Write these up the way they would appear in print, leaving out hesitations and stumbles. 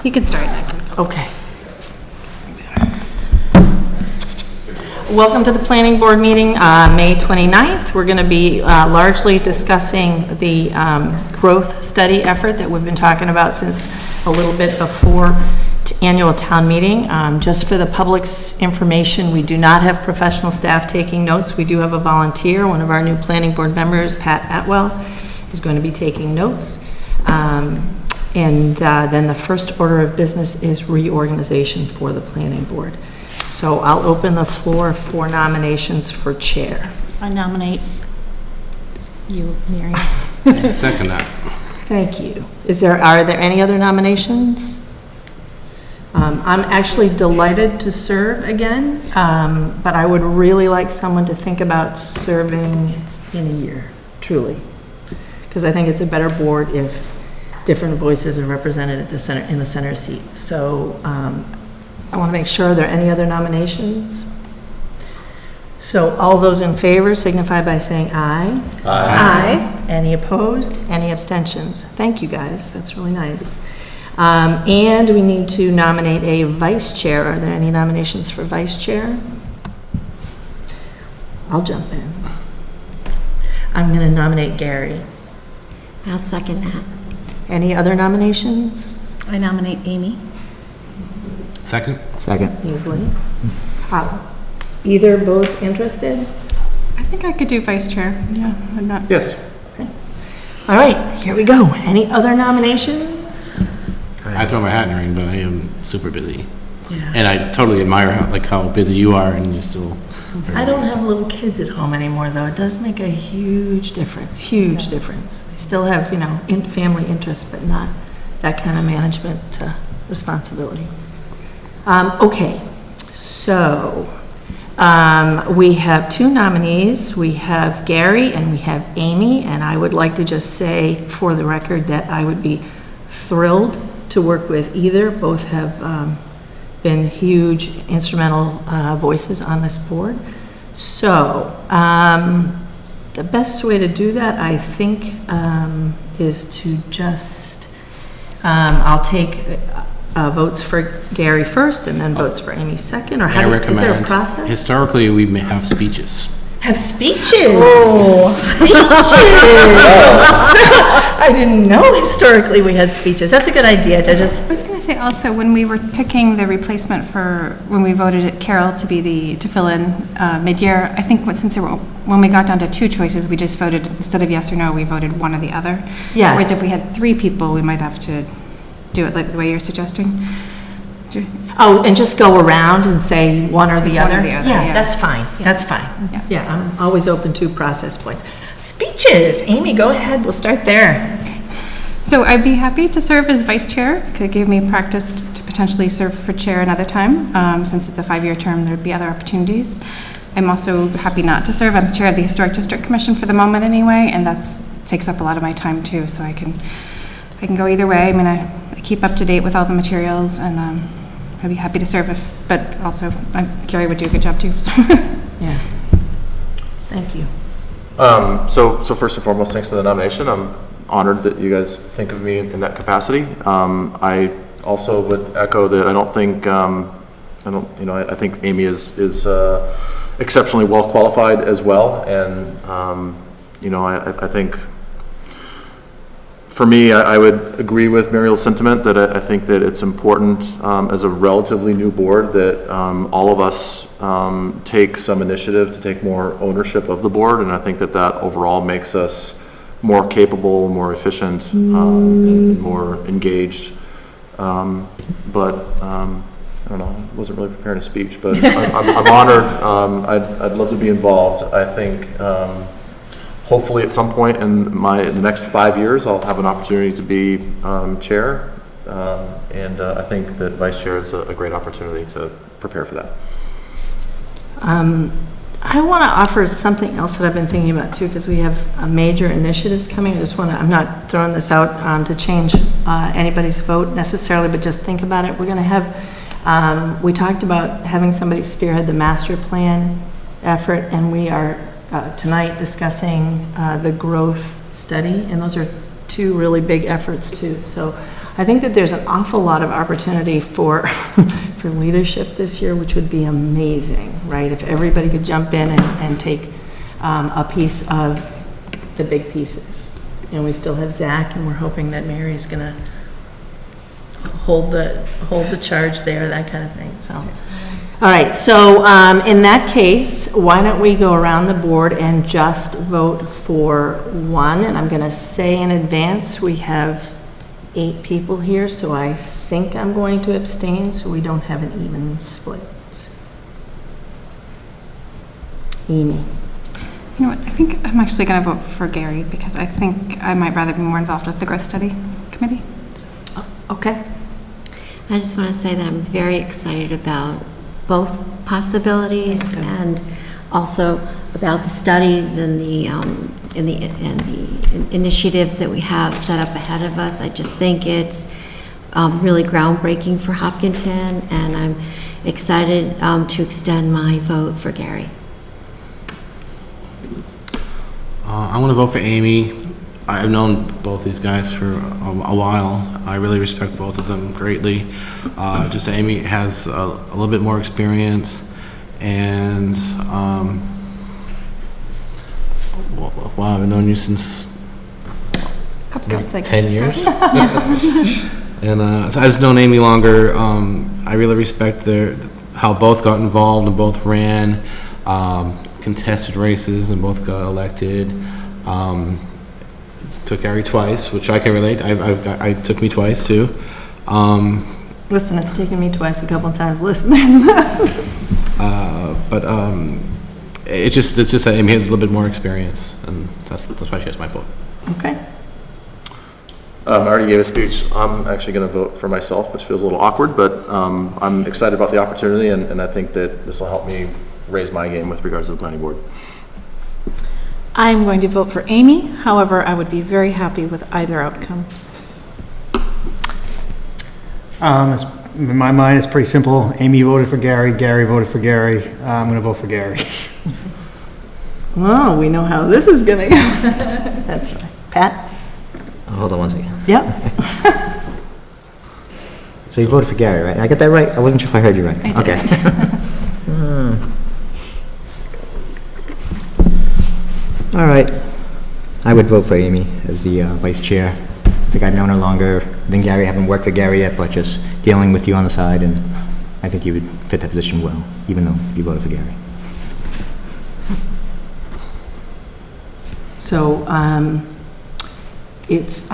You can start. Okay. Welcome to the Planning Board meeting, May 29th. We're going to be largely discussing the growth study effort that we've been talking about since a little bit before annual town meeting. Just for the public's information, we do not have professional staff taking notes. We do have a volunteer. One of our new Planning Board members, Pat Atwell, is going to be taking notes. And then the first order of business is reorganization for the Planning Board. So I'll open the floor for nominations for chair. I nominate you, Mary. Second that. Thank you. Are there any other nominations? I'm actually delighted to serve again, but I would really like someone to think about serving in a year, truly. Because I think it's a better board if different voices are represented at the center, in the center seat. So I want to make sure, are there any other nominations? So all those in favor signify by saying aye. Aye. Any opposed? Any abstentions? Thank you, guys. That's really nice. And we need to nominate a vice chair. Are there any nominations for vice chair? I'll jump in. I'm going to nominate Gary. I'll second that. Any other nominations? I nominate Amy. Second? Second. Easily. Either, both interested? I think I could do vice chair. Yeah, I'm not. Yes. Okay. All right, here we go. Any other nominations? I throw my hat in the ring, but I am super busy. Yeah. And I totally admire how busy you are, and you still... I don't have little kids at home anymore, though. It does make a huge difference, huge difference. I still have, family interests, but not that kind of management responsibility. Okay, so we have two nominees. We have Gary and we have Amy, and I would like to just say for the record that I would be thrilled to work with either. Both have been huge instrumental voices on this board. So the best way to do that, I think, is to just, I'll take votes for Gary first and then votes for Amy second, or is there a process? Historically, we may have speeches. Have speeches. Speeches. I didn't know historically we had speeches. That's a good idea. I was going to say also, when we were picking the replacement when we voted Carol to fill in mid-year, I think when we got down to two choices, we just voted, instead of yes or no, we voted one or the other. Yeah. Whereas if we had three people, we might have to do it like the way you're suggesting. Oh, and just go around and say one or the other? Yeah, that's fine. That's fine. Yeah. Yeah, I'm always open to process points. Speeches. Amy, go ahead. We'll start there. So I'd be happy to serve as vice chair. Could give me practice to potentially serve for chair another time. Since it's a 5-year term, there'd be other opportunities. I'm also happy not to serve. I'm chair of the Historic District Commission for the moment anyway, and that takes up a lot of my time too, so I can go either way. I mean, I keep up to date with all the materials, and I'd be happy to serve, but also Gary would do a good job too. So. Yeah. Thank you. So first and foremost, thanks for the nomination. I'm honored that you guys think of me in that capacity. I also would echo that I think Amy is exceptionally well qualified as well, and I think for me, I would agree with Muriel's sentiment that I think that it's important as a relatively new board that all of us take some initiative to take more ownership of the board, and I think that overall makes us more capable, more efficient, and more engaged. But I don't know, I wasn't really preparing a speech, but I'm honored. I'd love to be involved. I think hopefully at some point in the next 5 years, I'll have an opportunity to be chair, and I think that vice chair is a great opportunity to prepare for that. I want to offer something else that I've been thinking about too, because we have major initiatives coming. I'm not throwing this out to change anybody's vote necessarily, but just think about it. We're going to have, we talked about having somebody spearhead the master plan effort, and we are tonight discussing the growth study, and those are two really big efforts too. So I think that there's an awful lot of opportunity for, for leadership this year, which would be amazing, right? If everybody could jump in and take a piece of the big pieces. And we still have Zach, and we're hoping that Mary's gonna hold the charge there, that kind of thing, so. All right, so in that case, why don't we go around the board and just vote for one? And I'm gonna say in advance, we have 8 people here, so I think I'm going to abstain, so we don't have an even split. Amy? You know what, I think I'm actually going to vote for Gary because I think I might rather be more involved with the growth study committee. Okay. I just want to say that I'm very excited about both possibilities and also about the studies and the initiatives that we have set up ahead of us. I just think it's really groundbreaking for Hopkinton, and I'm excited to extend my vote for Gary. I'm going to vote for Amy. I've known both these guys for a while. I really respect both of them greatly. Just Amy has a little bit more experience, and well, I've known you since Cub Scouts, I guess. 10 years. And so I've just known Amy longer. I really respect how both got involved and both ran contested races and both got elected. Took Gary twice, which I can relate. I took me twice too. Listen, it's taken me twice, a couple of times. Listen, But it's just that Amy has a little bit more experience, and that's why she has my vote. okay. I already gave a speech. I'm actually going to vote for myself, which feels a little awkward, but I'm excited about the opportunity, and I think that this will help me raise my game with regards to the planning board. I'm going to vote for Amy. However, I would be very happy with either outcome. In my mind, it's pretty simple. Amy voted for Gary, Gary voted for Gary. I'm going to vote for Gary. Oh, we know how this is gonna go. That's right. Pat? Hold on one second. Yep. So you voted for Gary, right? I get that right? I wasn't sure if I heard you right. I did. Okay. All right. I would vote for Amy as the vice chair. I think I've known her longer than Gary. I haven't worked with Gary yet, but just dealing with you on the side, and I think you would fit that position well, even though you voted for Gary. So, I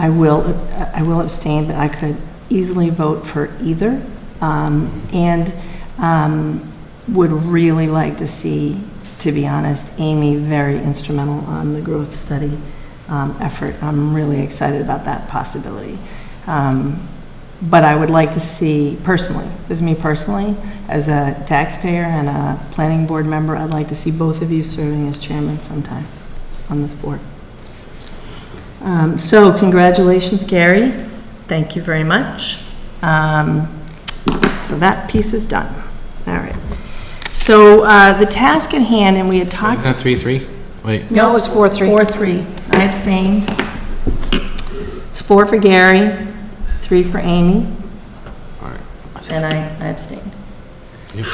will abstain, but I could easily vote for either. And would really like to see, to be honest, Amy very instrumental on the growth study effort. I'm really excited about that possibility. But I would like to see, personally, this is me personally, as a taxpayer and a planning board member, I'd like to see both of you serving as chairman sometime on this board. So congratulations, Gary. Thank you very much. So that piece is done. All right. So the task at hand, and we had talked. Isn't that 3-3? Wait. No, it was 4-3. 4-3. I abstained. It's 4 for Gary, 3 for Amy, All right. and I abstained. Yep.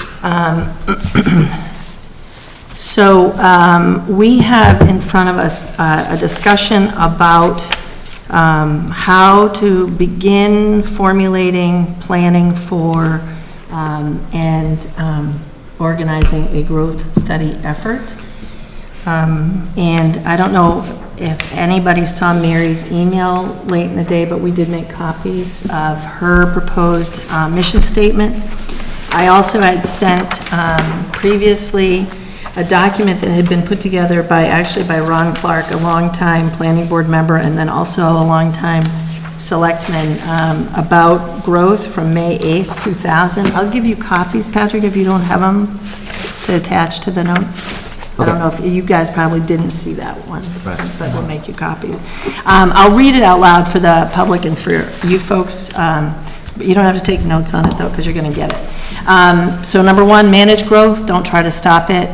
So we have in front of us a discussion about how to begin formulating, planning for, and organizing a growth study effort. And I don't know if anybody saw Mary's email late in the day, but we did make copies of her proposed mission statement. I also had sent previously a document that had been put together by Ron Clark, a longtime planning board member, and then also a longtime selectman, about growth from May 8th, 2000. I'll give you copies, Patrick, if you don't have them to attach to the notes. I don't know if you guys probably didn't see that one, but we'll make you copies. I'll read it out loud for the public and for you folks. But you don't have to take notes on it, though, because you're going to get it. So number 1, manage growth. Don't try to stop it.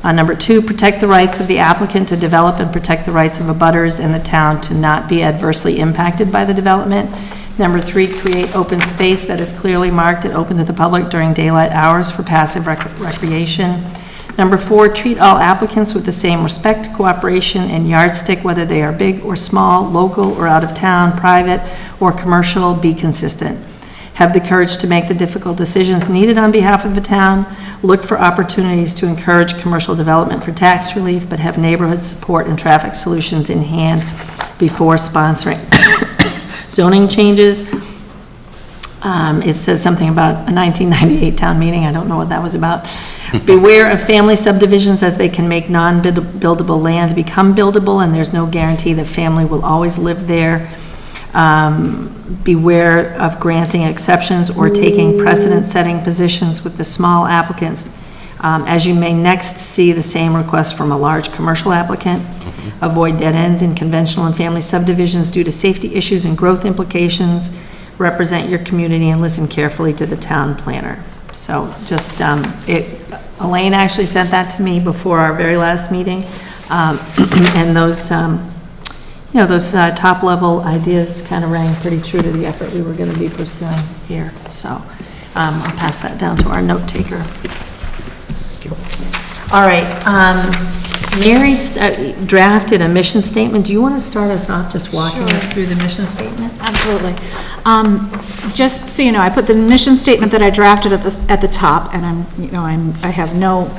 Number 2, protect the rights of the applicant to develop and protect the rights of abutters in the town to not be adversely impacted by the development. Number 3, create open space that is clearly marked and open to the public during daylight hours for passive recreation. Number 4, treat all applicants with the same respect, cooperation, and yardstick, whether they are big or small, local or out of town, private or commercial, be consistent. Have the courage to make the difficult decisions needed on behalf of the town. Look for opportunities to encourage commercial development for tax relief, but have neighborhood support and traffic solutions in hand before sponsoring zoning changes. It says something about a 1998 town meeting. I don't know what that was about. Beware of family subdivisions, as they can make non-buildable land become buildable, and there's no guarantee that family will always live there. Beware of granting exceptions or taking precedent-setting positions with the small applicants, as you may next see the same request from a large commercial applicant. Avoid dead ends in conventional and family subdivisions due to safety issues and growth implications. Represent your community and listen carefully to the town planner. So just, Elaine actually sent that to me before our very last meeting. And those, those top-level ideas kind of rang pretty true to the effort we were going to be pursuing here. So I'll pass that down to our note taker. All right. Mary drafted a mission statement. Do you want to start us off just walking us through the mission statement? Absolutely. Just so you know, I put the mission statement that I drafted at the top, and I have no,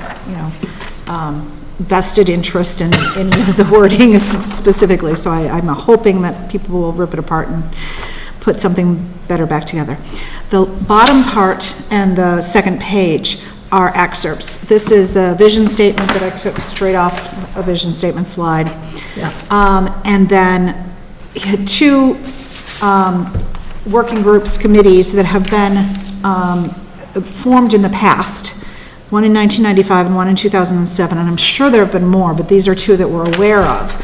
vested interest in any of the wording specifically, so I'm hoping that people will rip it apart and put something better back together. The bottom part and the second page are excerpts. This is the vision statement that I took straight off a vision statement slide. Yeah. And then two working groups, committees that have been formed in the past, one in 1995 and one in 2007, and I'm sure there have been more, but these are two that we're aware of.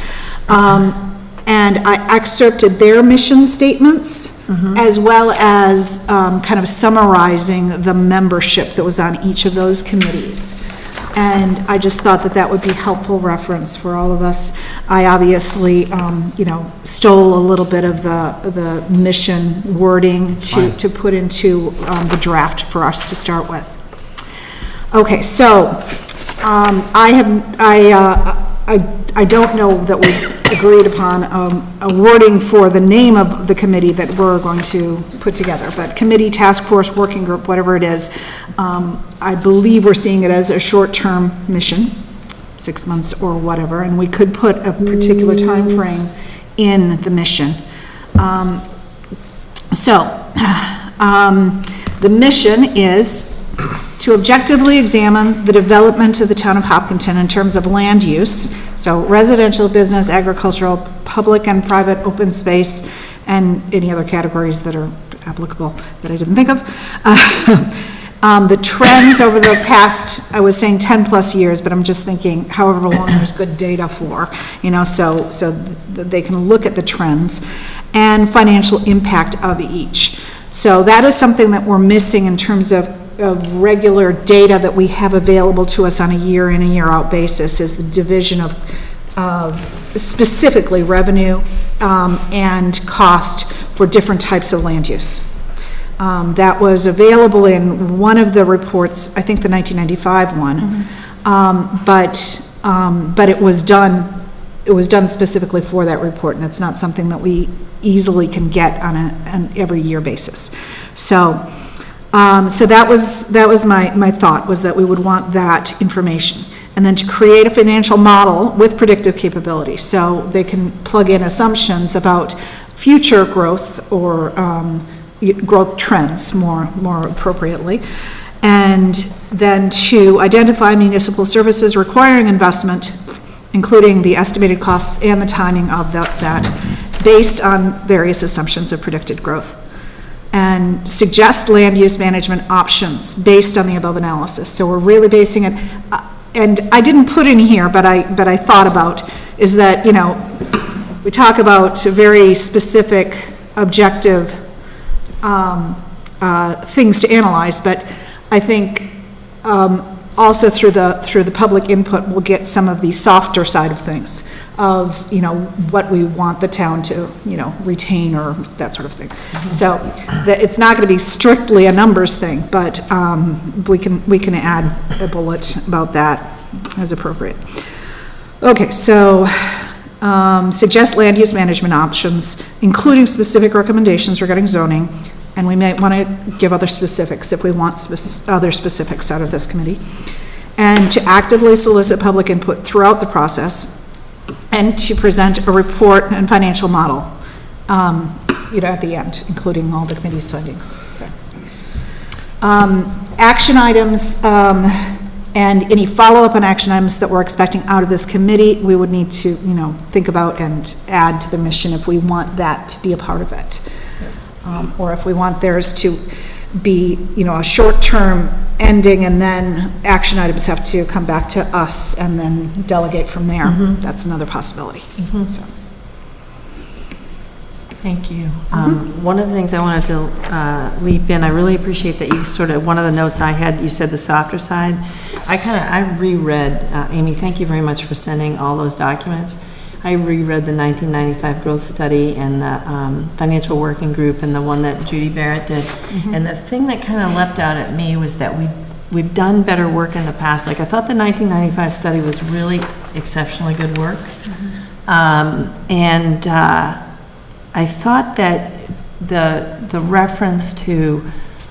And I excerpted their mission statements, as well as kind of summarizing the membership that was on each of those committees. And I just thought that that would be helpful reference for all of us. I obviously, stole a little bit of the mission wording to put into the draft for us to start with. Okay, so I don't know that we've agreed upon a wording for the name of the committee that we're going to put together, but committee, task force, working group, whatever it is, I believe we're seeing it as a short-term mission, 6 months or whatever, and we could put a particular time frame in the mission. The mission is to objectively examine the development of the town of Hopkinton in terms of land use, so residential, business, agricultural, public and private open space, and any other categories that are applicable that I didn't think of. The trends over the past, I was saying 10 plus years, but I'm just thinking however long there's good data for, so they can look at the trends, and financial impact of each. So that is something that we're missing in terms of regular data that we have available to us on a year in and year out basis, is the division of specifically revenue and cost for different types of land use. That was available in one of the reports, I think the 1995 one, but it was done specifically for that report, and it's not something that we easily can get on an every year basis. So that was my thought, was that we would want that information. And then to create a financial model with predictive capabilities, so they can plug in assumptions about future growth or growth trends more appropriately. And then to identify municipal services requiring investment, including the estimated costs and the timing of that, based on various assumptions of predicted growth. And suggest land use management options based on the above analysis. So we're really basing it, and I didn't put in here, but I thought about, is that, we talk about very specific, objective things to analyze, but I think also through the public input, we'll get some of the softer side of things, of, what we want the town to, retain or that sort of thing. So it's not going to be strictly a numbers thing, but we can add a bullet about that as appropriate. Okay, so suggest land use management options, including specific recommendations regarding zoning, and we might want to give other specifics if we want other specifics out of this committee. And to actively solicit public input throughout the process, and to present a report and financial model, at the end, including all the committee's findings. So, action items, and any follow-up on action items that we're expecting out of this committee, we would need to, think about and add to the mission if we want that to be a part of it. Or if we want theirs to be, a short-term ending, and then action items have to come back to us and then delegate from there. That's another possibility. So. Thank you. One of the things I wanted to leap in, I really appreciate that you one of the notes I had, you said the softer side. I reread, Amy, thank you very much for sending all those documents. I reread the 1995 growth study and the financial working group and the one that Judy Barrett did. And the thing that kind of leapt out at me was that we've done better work in the past. Like, I thought the 1995 study was really exceptionally good work. I thought that the reference to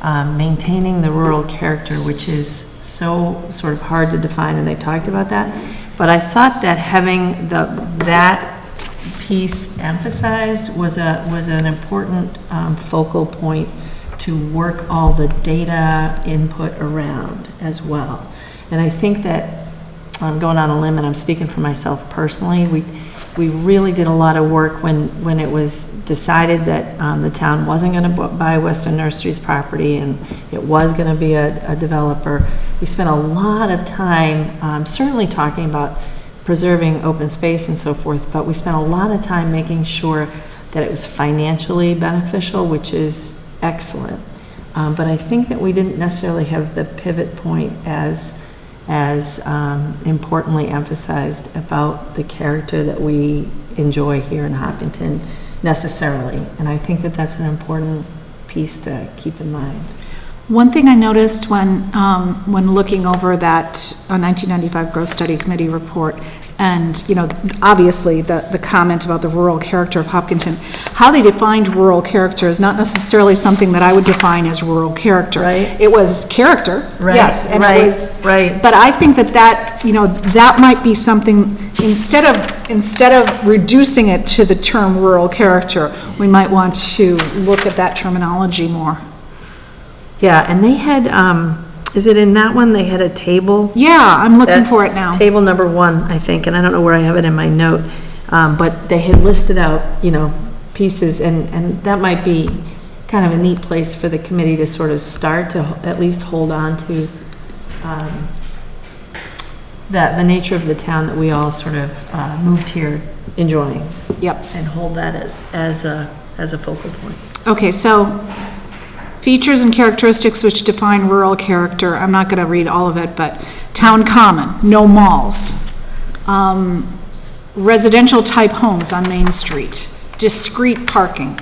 maintaining the rural character, which is so sort of hard to define, and they talked about that, but I thought that having that piece emphasized was an important focal point to work all the data input around as well. And I think that, I'm going on a limb and I'm speaking for myself personally, we really did a lot of work when it was decided that the town wasn't going to buy Western Nurseries property and it was going to be a developer. We spent a lot of time certainly talking about preserving open space and so forth, but we spent a lot of time making sure that it was financially beneficial, which is excellent. But I think that we didn't necessarily have the pivot point as importantly emphasized about the character that we enjoy here in Hopkinton necessarily. And I think that that's an important piece to keep in mind. One thing I noticed when looking over that 1995 Growth Study Committee report, and, obviously the comment about the rural character of Hopkinton, how they defined rural character is not necessarily something that I would define as rural character. Right. It was character, Right, yes. And right, it was, right. But I think that might be something, instead of reducing it to the term rural character, we might want to look at that terminology more. Yeah, and they had, is it in that one, they had a table? Yeah, I'm looking That for it now. Table number 1, I think, and I don't know where I have it in my note, but they had listed out, pieces, and that might be kind of a neat place for the committee to sort of start to at least hold on to the nature of the town that we all sort of moved here enjoying. Yep. And hold that as a focal point. Okay, so features and characteristics which define rural character. I'm not going to read all of it, but town common, no malls. Residential type homes on Main Street. Discrete parking.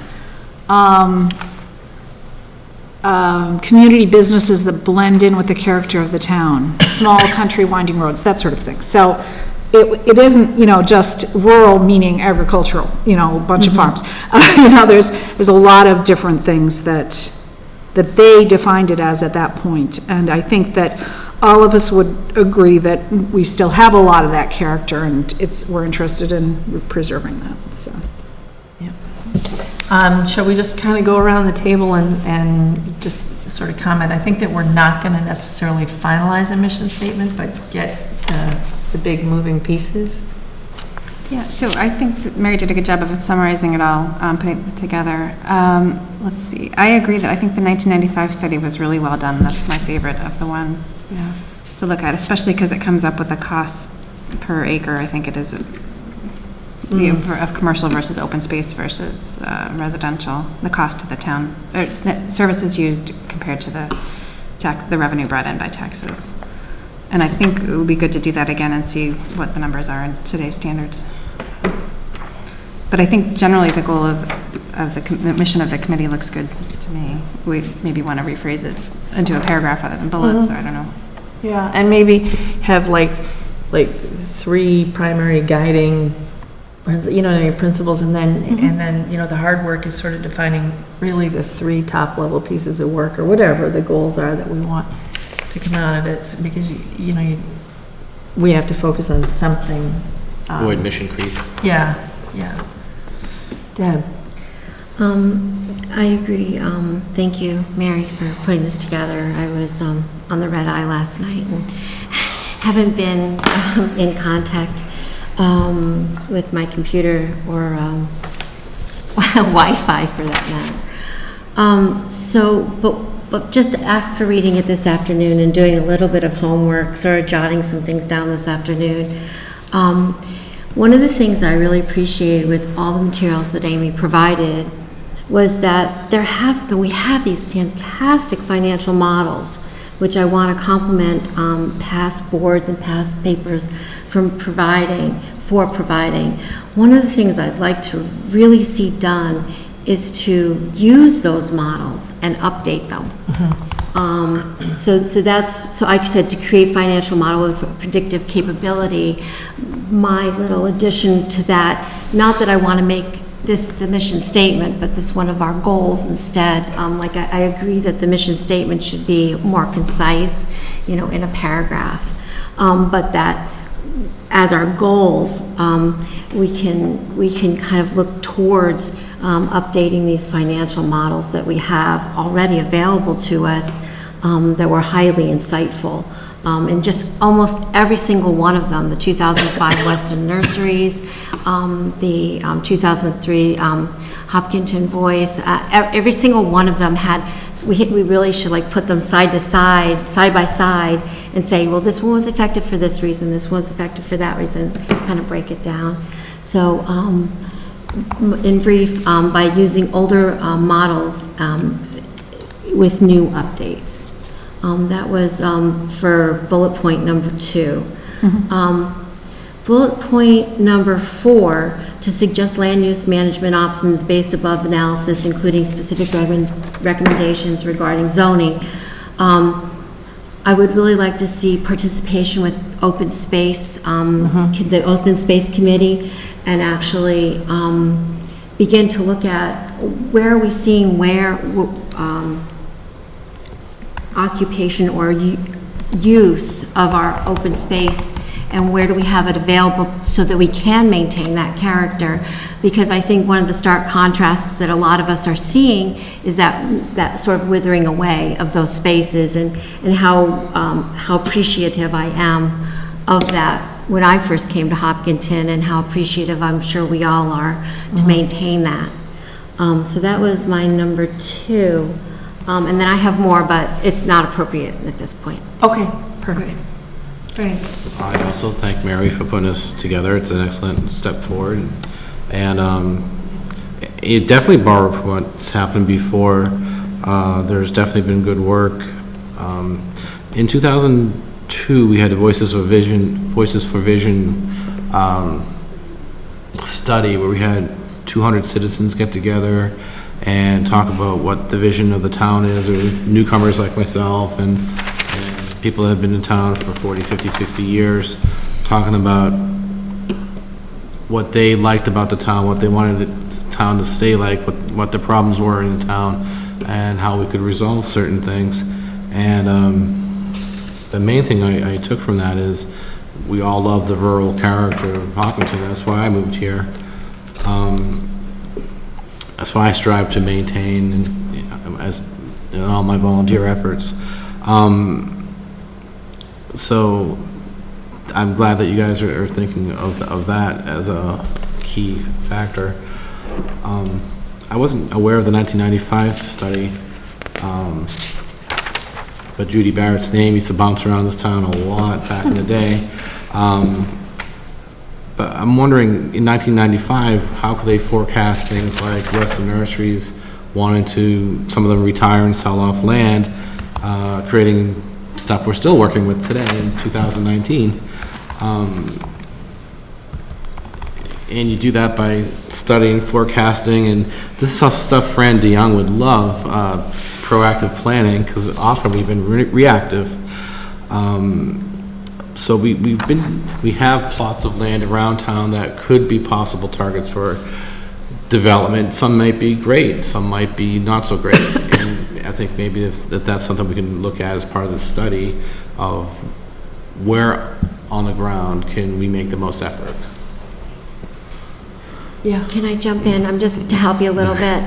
Community businesses that blend in with the character of the town. Small country winding roads, that sort of thing. So it isn't, just rural meaning agricultural, a bunch of farms. There's a lot of different things that they defined it as at that point. And I think that all of us would agree that we still have a lot of that character, and we're interested in preserving that, so. Yeah. Shall we just kind of go around the table and just sort of comment? I think that we're not going to necessarily finalize a mission statement, but get the big moving pieces. Yeah, so I think that Mary did a good job of summarizing it all, putting it together. Let's see. I agree that I think the 1995 study was really well done. That's my favorite of the ones to look at, especially because it comes up with a cost per acre. I think it is of commercial versus open space versus residential, the cost to the town, or the services used compared to the revenue brought in by taxes. And I think it would be good to do that again and see what the numbers are in today's standards. But I think generally the goal of the mission of the committee looks good to me. We maybe want to rephrase it into a paragraph rather than bullets, or I don't know. Yeah, and maybe have like 3 primary guiding, principles, and then, the hard work is sort of defining really the 3 top-level pieces of work, or whatever the goals are that we want to come out of it, so, because, we have to focus on something. Avoid mission creep. Yeah. Deb? I agree. Thank you, Mary, for putting this together. I was on the red eye last night and haven't been in contact with my computer or Wi-Fi for that matter. But just after reading it this afternoon and doing a little bit of homework, sort of jotting some things down this afternoon, one of the things I really appreciated with all the materials that Amy provided was that we have these fantastic financial models, which I want to compliment past boards and past papers for providing. One of the things I'd like to really see done is to use those models and update them. So I said to create financial model with predictive capability. My little addition to that, not that I want to make this the mission statement, but this one of our goals instead. I agree that the mission statement should be more concise, in a paragraph, but that as our goals, we can kind of look towards updating these financial models that we have already available to us, that were highly insightful. And just almost every single one of them, the 2005 Weston Nurseries, the 2003 Hopkinton Voice, every single one of them we really should put them side by side, and say, well, this one was effective for this reason, this one was effective for that reason, kind of break it down. So in brief, by using older models with new updates. That was for bullet point number 2. Bullet point number 4, to suggest land use management options based above analysis, including specific recommendations regarding zoning. I would really like to see participation with open space, the open space committee, and actually begin to look at where are we seeing occupation or use of our open space, and where do we have it available so that we can maintain that character. Because I think one of the stark contrasts that a lot of us are seeing is that sort of withering away of those spaces, and how appreciative I am of that when I first came to Hopkinton, and how appreciative I'm sure we all are to maintain that. So that was my number 2. And then I have more, but it's not appropriate at this point. Okay, perfect. Great. I also thank Mary for putting this together. It's an excellent step forward. And it definitely borrowed from what's happened before. There's definitely been good work. In 2002, we had the Voices for Vision study, where we had 200 citizens get together and talk about what the vision of the town is, or newcomers like myself and people that have been in town for 40, 50, 60 years, talking about what they liked about the town, what they wanted the town to stay like, what the problems were in the town, and how we could resolve certain things. And the main thing I took from that is we all love the rural character of Hopkinton. That's why I moved here. That's why I strive to maintain as in all my volunteer efforts. So I'm glad that you guys are thinking of that as a key factor. I wasn't aware of the 1995 study, but Judy Barrett's name used to bounce around this town a lot back in the day. But I'm wondering, in 1995, how could they forecast things like Weston Nurseries wanting to, some of them retire and sell off land, creating stuff we're still working with today in 2019. And you do that by studying, forecasting, and this is stuff Fran DeYoung would love, proactive planning, because often we've been reactive. So we have plots of land around town that could be possible targets for development. Some might be great, some might be not so great. And I think maybe if that's something we can look at as part of the study of where on the ground can we make the most effort. Yeah. Can I jump in? I'm just to help you a little bit.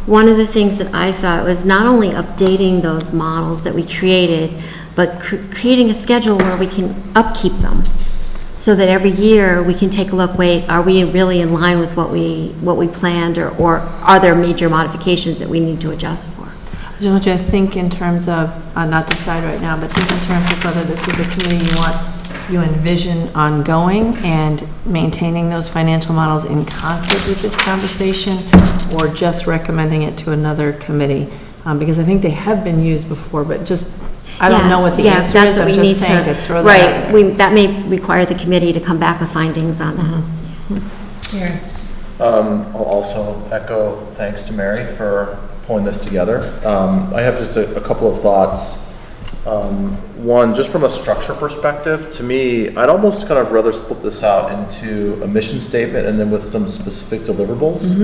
One of the things that I thought was not only updating those models that we created, but creating a schedule where we can upkeep them, so that every year we can take a look, wait, are we really in line with what we planned, or are there major modifications that we need to adjust for? Georgia, think in terms of, not decide right now, but think in terms of whether this is a committee you envision ongoing and maintaining those financial models in concert with this conversation, or just recommending it to another committee? Because I think they have been used before, but just, I don't know what the answer is, I'm just saying to throw that out. Right, that may require the committee to come back with findings on that. Karen? I'll also echo thanks to Mary for pulling this together. I have just a couple of thoughts. One, just from a structure perspective, to me, I'd almost kind of rather split this out into a mission statement and then with some specific deliverables.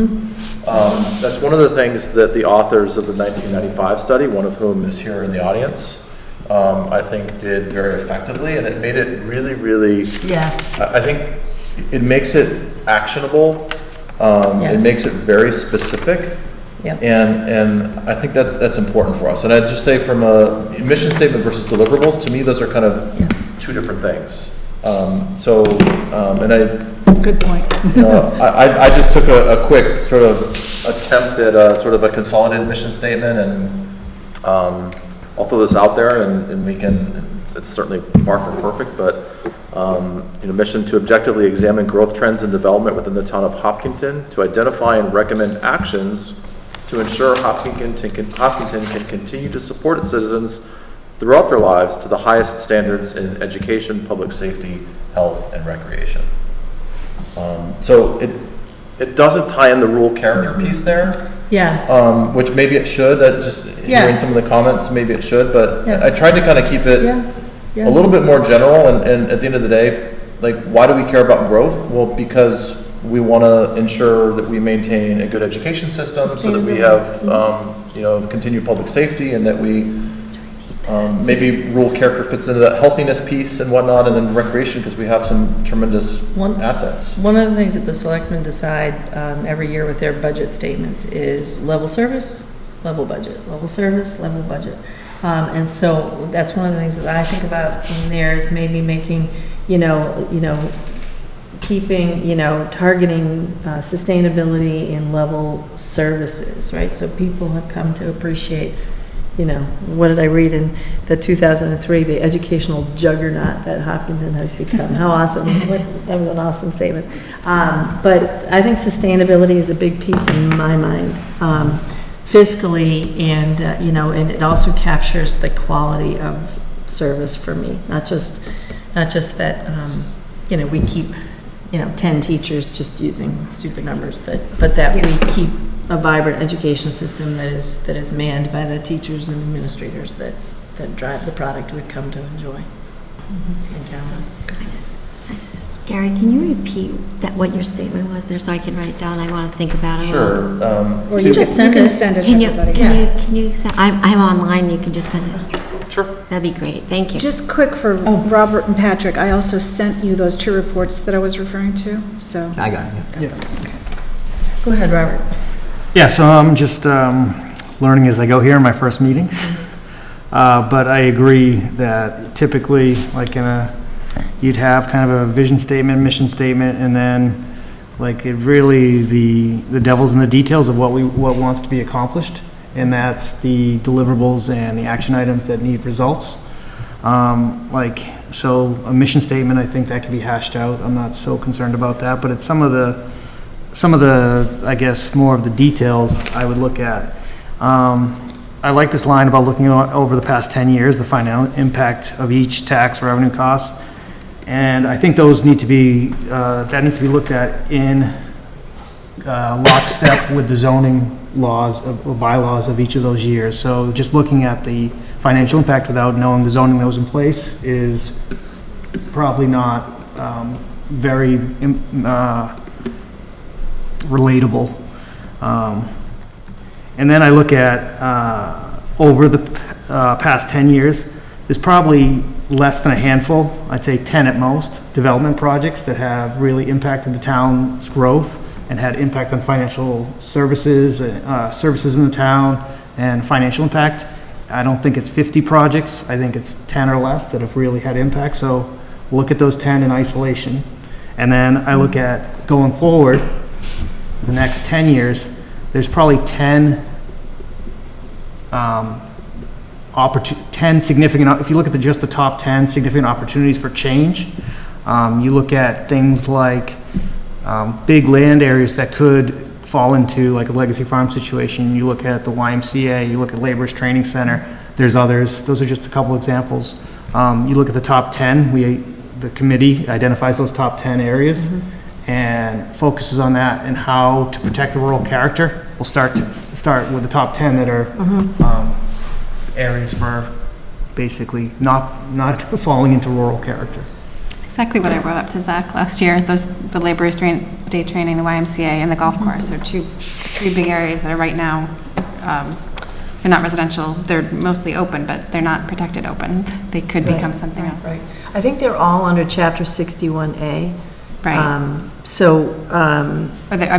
That's one of the things that the authors of the 1995 study, one of whom is here in the audience, I think did very effectively, and it made it really, really, Yes. I think it makes it actionable. It makes it very specific. Yep. And I think that's important for us. And I'd just say from a mission statement versus deliverables, to me, those are kind of two different things. Good point. I just took a quick sort of attempt at a sort of a consolidated mission statement, and I'll throw this out there, and we can, it's certainly far from perfect, but mission to objectively examine growth trends and development within the town of Hopkinton, to identify and recommend actions to ensure Hopkinton can continue to support its citizens throughout their lives to the highest standards in education, public safety, health, and recreation. So it doesn't tie in the rural character piece there. Yeah. Which maybe it should, just hearing some of the comments, maybe it should, but I tried to kind of keep it a little bit more general, and at the end of the day, like, why do we care about growth? Well, because we want to ensure that we maintain a good education system, so that we have, continued public safety, and that we, maybe rural character fits into that healthiness piece and whatnot, and then recreation, because we have some tremendous assets. One of the things that the selectmen decide every year with their budget statements is level service, level budget, level service, level budget. And so that's one of the things that I think about in there is maybe making, keeping, targeting sustainability in level services, right? So people have come to appreciate, what did I read in the 2003, the educational juggernaut that Hopkinton has become. How awesome. That was an awesome statement. But I think sustainability is a big piece in my mind, fiscally, and, and it also captures the quality of service for me. Not just that, we keep 10 teachers just using stupid numbers, but that we keep a vibrant education system that is manned by the teachers and administrators that drive the product we've come to enjoy. And count on. Gary, can you repeat what your statement was there so I can write it down? I want to think about it. Sure. Or you can send it to everybody. Can you send, I'm online, you can just send it. Sure. That'd be great, thank you. Just quick for Robert and Patrick, I also sent you those two reports that I was referring to, so. I got it. Go ahead, Robert. Yeah, so I'm just learning as I go here in my first meeting. But I agree that typically, like you'd have kind of a vision statement, mission statement, and then like it really, the devil's in the details of what wants to be accomplished. And that's the deliverables and the action items that need results. So a mission statement, I think that can be hashed out. I'm not so concerned about that, but it's some of the, I guess, more of the details I would look at. I like this line about looking over the past 10 years, the financial impact of each tax revenue cost. And I think those need to be, that needs to be looked at in lockstep with the zoning laws, or bylaws of each of those years. So just looking at the financial impact without knowing the zoning that was in place is probably not very relatable. And then I look at, over the past 10 years, there's probably less than a handful, I'd say 10 at most, development projects that have really impacted the town's growth and had impact on financial services, services in the town, and financial impact. I don't think it's 50 projects, I think it's 10 or less that have really had impact, so look at those 10 in isolation. And then I look at going forward, the next 10 years, there's probably 10 significant, if you look at just the top 10 significant opportunities for change, you look at things like big land areas that could fall into like a legacy farm situation. You look at the YMCA, you look at Laborers Training Center, there's others. Those are just a couple examples. You look at the top 10, the committee identifies those top 10 areas and focuses on that and how to protect the rural character. We'll start with the top 10 that are areas for basically not falling into rural character. That's exactly what I brought up to Zach last year. The laborers day training, the YMCA, and the golf course are three big areas that are right now, they're not residential, they're mostly open, but they're not protected open. They could become something else. Right. I think they're all under Chapter 61A. Right. I'm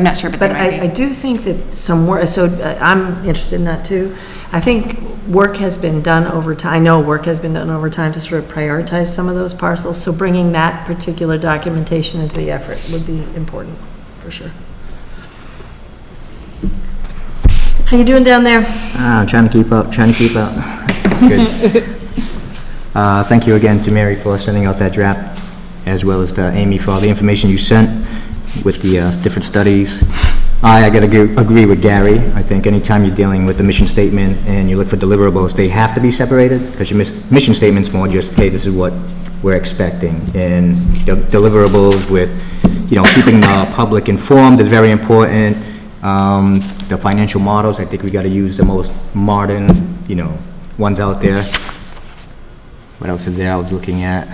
not sure, but they might be. I do think that some work, so I'm interested in that too. I think work has been done over time, I know work has been done over time to sort of prioritize some of those parcels, so bringing that particular documentation into the effort would be important, for sure. How you doing down there? Trying to keep up. That's good. Thank you again to Mary for sending out that draft, as well as to Amy for all the information you sent with the different studies. I gotta agree with Gary. I think anytime you're dealing with the mission statement and you look for deliverables, they have to be separated, because your mission statement's more just, hey, this is what we're expecting. And deliverables with, keeping the public informed is very important. The financial models, I think we gotta use the most modern, ones out there. What else is there I was looking at?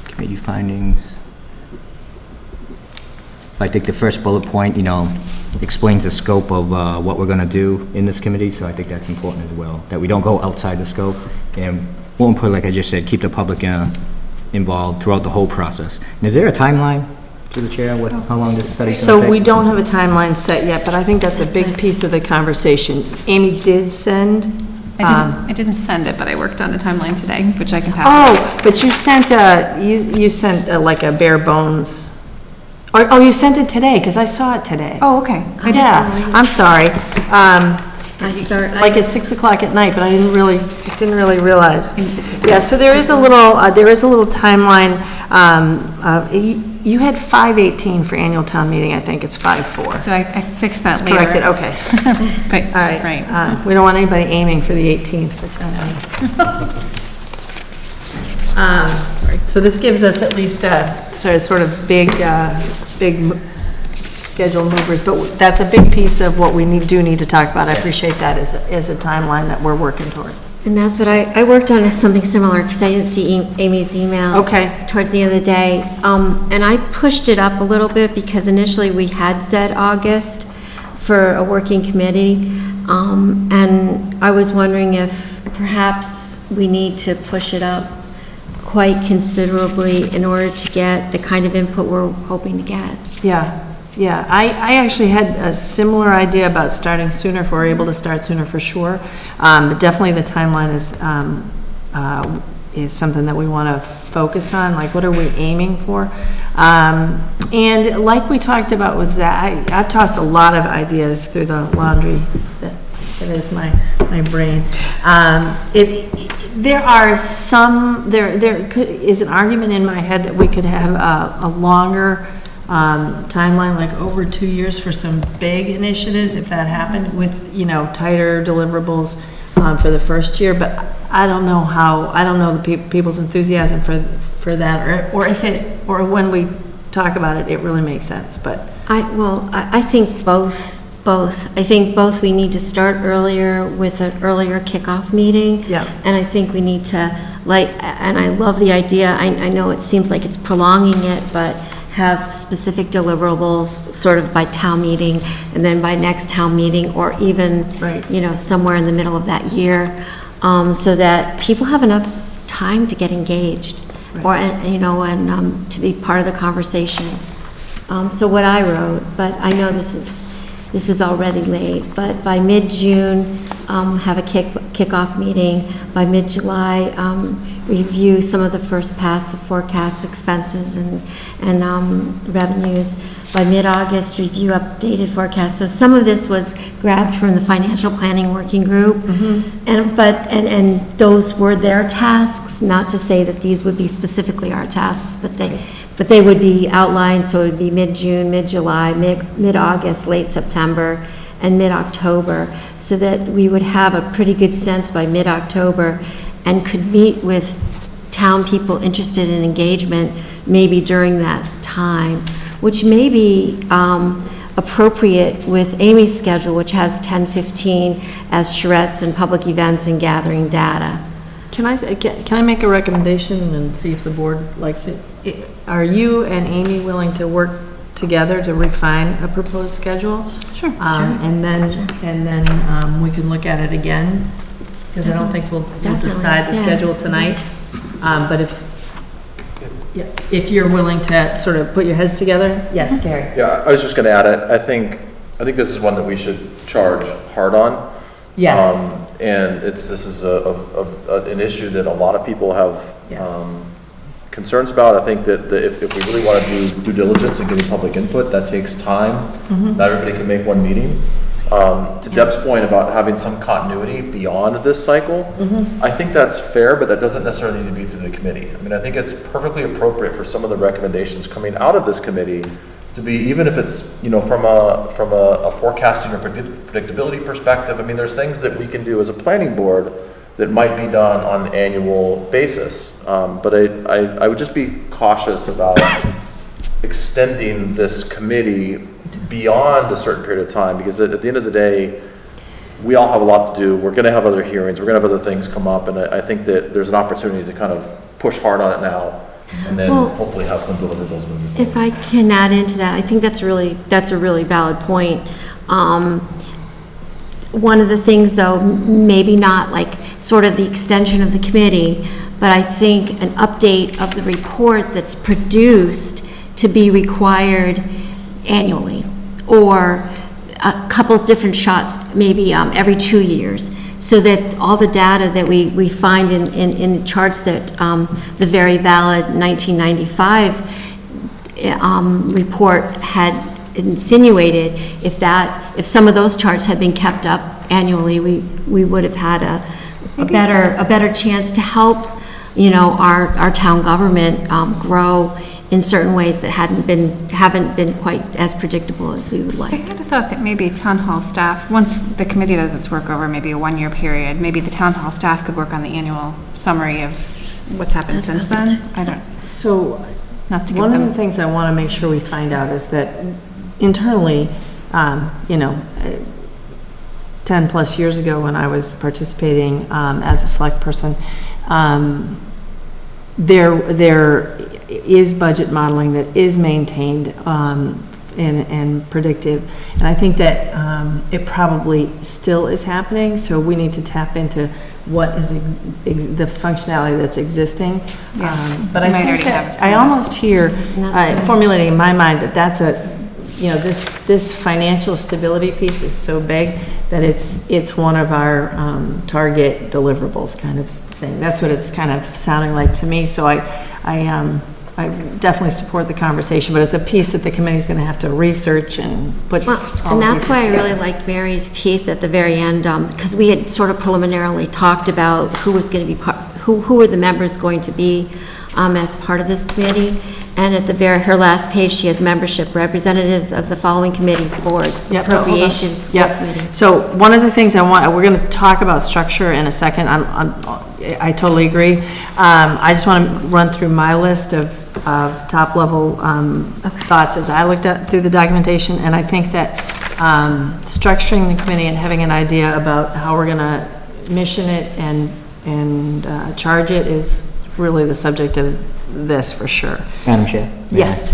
Committee findings. I think the first bullet point, explains the scope of what we're gonna do in this committee, so I think that's important as well, that we don't go outside the scope. And more important, like I just said, keep the public involved throughout the whole process. And is there a timeline to the chair, how long this study's gonna take? So we don't have a timeline set yet, but I think that's a big piece of the conversation. Amy did send. I didn't send it, but I worked on a timeline today, which I can pass. Oh, but you sent like a bare bones. Oh, you sent it today, because I saw it today. Oh, okay. I did. Yeah, I'm sorry. Like at 6 o'clock at night, but I didn't really realize. Yeah, so there is a little timeline. You had 5/18 for annual town meeting, I think it's 5/4. So I fixed that later. Corrected, okay. But, All right. right. We don't want anybody aiming for the 18th for town meeting. So this gives us at least sort of big schedule movers, but that's a big piece of what we do need to talk about. I appreciate that as a timeline that we're working towards. And that's what I worked on something similar, because I didn't see Amy's email. Okay. Towards the end of the day. And I pushed it up a little bit, because initially we had said August for a working committee. And I was wondering if perhaps we need to push it up quite considerably in order to get the kind of input we're hoping to get. Yeah, I actually had a similar idea about starting sooner, if we're able to start sooner for sure. But definitely the timeline is something that we want to focus on, like what are we aiming for? And like we talked about with Zach, I've tossed a lot of ideas through the laundry that is my brain. There is an argument in my head that we could have a longer timeline, like over 2 years for some big initiatives, if that happened with, tighter deliverables. for the first year, but I don't know the people's enthusiasm for that, or if it, or when we talk about it, it really makes sense, but. I think both. I think both, we need to start earlier with an earlier kickoff meeting. Yeah. And I think we need to, and I love the idea, I know it seems like it's prolonging it, but have specific deliverables sort of by town meeting, and then by next town meeting, or even, Right. somewhere in the middle of that year, so that people have enough time to get engaged, or, and to be part of the conversation. So what I wrote, but I know this is already late, but by mid-June, have a kickoff meeting. By mid-July, review some of the first pass of forecast expenses and revenues. By mid-August, review updated forecasts. So some of this was grabbed from the financial planning working group. And those were their tasks, not to say that these would be specifically our tasks, but they would be outlined, so it would be mid-June, mid-July, mid-August, late September, and mid-October, so that we would have a pretty good sense by mid-October and could meet with town people interested in engagement maybe during that time, which may be appropriate with Amy's schedule, which has 10:15 as charrettes and public events and gathering data. Can I make a recommendation and see if the board likes it? Are you and Amy willing to work together to refine a proposed schedule? Sure. And then we can look at it again, because I don't think we'll decide the schedule tonight. But if you're willing to sort of put your heads together, yes, Gary. Yeah, I was just gonna add, I think this is one that we should charge hard on. Yes. And this is an issue that a lot of people have, concerns about. I think that if we really want to do due diligence and getting public input, that takes time. Not everybody can make one meeting. To Deb's point about having some continuity beyond this cycle, I think that's fair, but that doesn't necessarily need to be through the committee. I mean, I think it's perfectly appropriate for some of the recommendations coming out of this committee to be, even if it's, from a forecasting or predictability perspective. I mean, there's things that we can do as a planning board that might be done on an annual basis. But I would just be cautious about extending this committee beyond a certain period of time, because at the end of the day, we all have a lot to do. We're gonna have other hearings, we're gonna have other things come up, and I think that there's an opportunity to kind of push hard on it now, and then hopefully have some deliverables moving forward. If I can add into that, I think that's a really valid point. One of the things, though, maybe not like sort of the extension of the committee, but I think an update of the report that's produced to be required annually, or a couple of different shots, maybe every 2 years, so that all the data that we find in the charts that the very valid 1995 report had insinuated, if some of those charts had been kept up annually, we would have had a better chance to help, our town government grow in certain ways that haven't been quite as predictable as we would like. I had a thought that maybe town hall staff, once the committee does its work over maybe a 1-year period, maybe the town hall staff could work on the annual summary of what's happened since then. So, Not to give one of them- the things I want to make sure we find out is that internally, 10 plus years ago when I was participating as a select person, there is budget modeling that is maintained and predictive. And I think that it probably still is happening, so we need to tap into what is the functionality that's existing. But I might think already that have some I of almost hear That's formulating in my mind that that's this financial stability piece is so big that it's one of our target deliverables kind of thing. That's what it's kind of sounding like to me. So I definitely support the conversation, but it's a piece that the committee's going to have to research and put all the And that's pieces why I really together. liked Mary's piece at the very end, because we had sort of preliminarily talked about who was going to be who were the members going to be as part of this committee. And at her last page, she has membership representatives of the following committees, boards, Yep, no, hold on. appropriations, school Yep. committee. So one of the things we're going to talk about structure in a second. I totally agree. I just want to run through my list of top-level thoughts as I looked through the documentation, and I think that structuring the committee and having an idea about how we're going to mission it and charge it is really the subject of this, for sure. Madam Chair? Yes.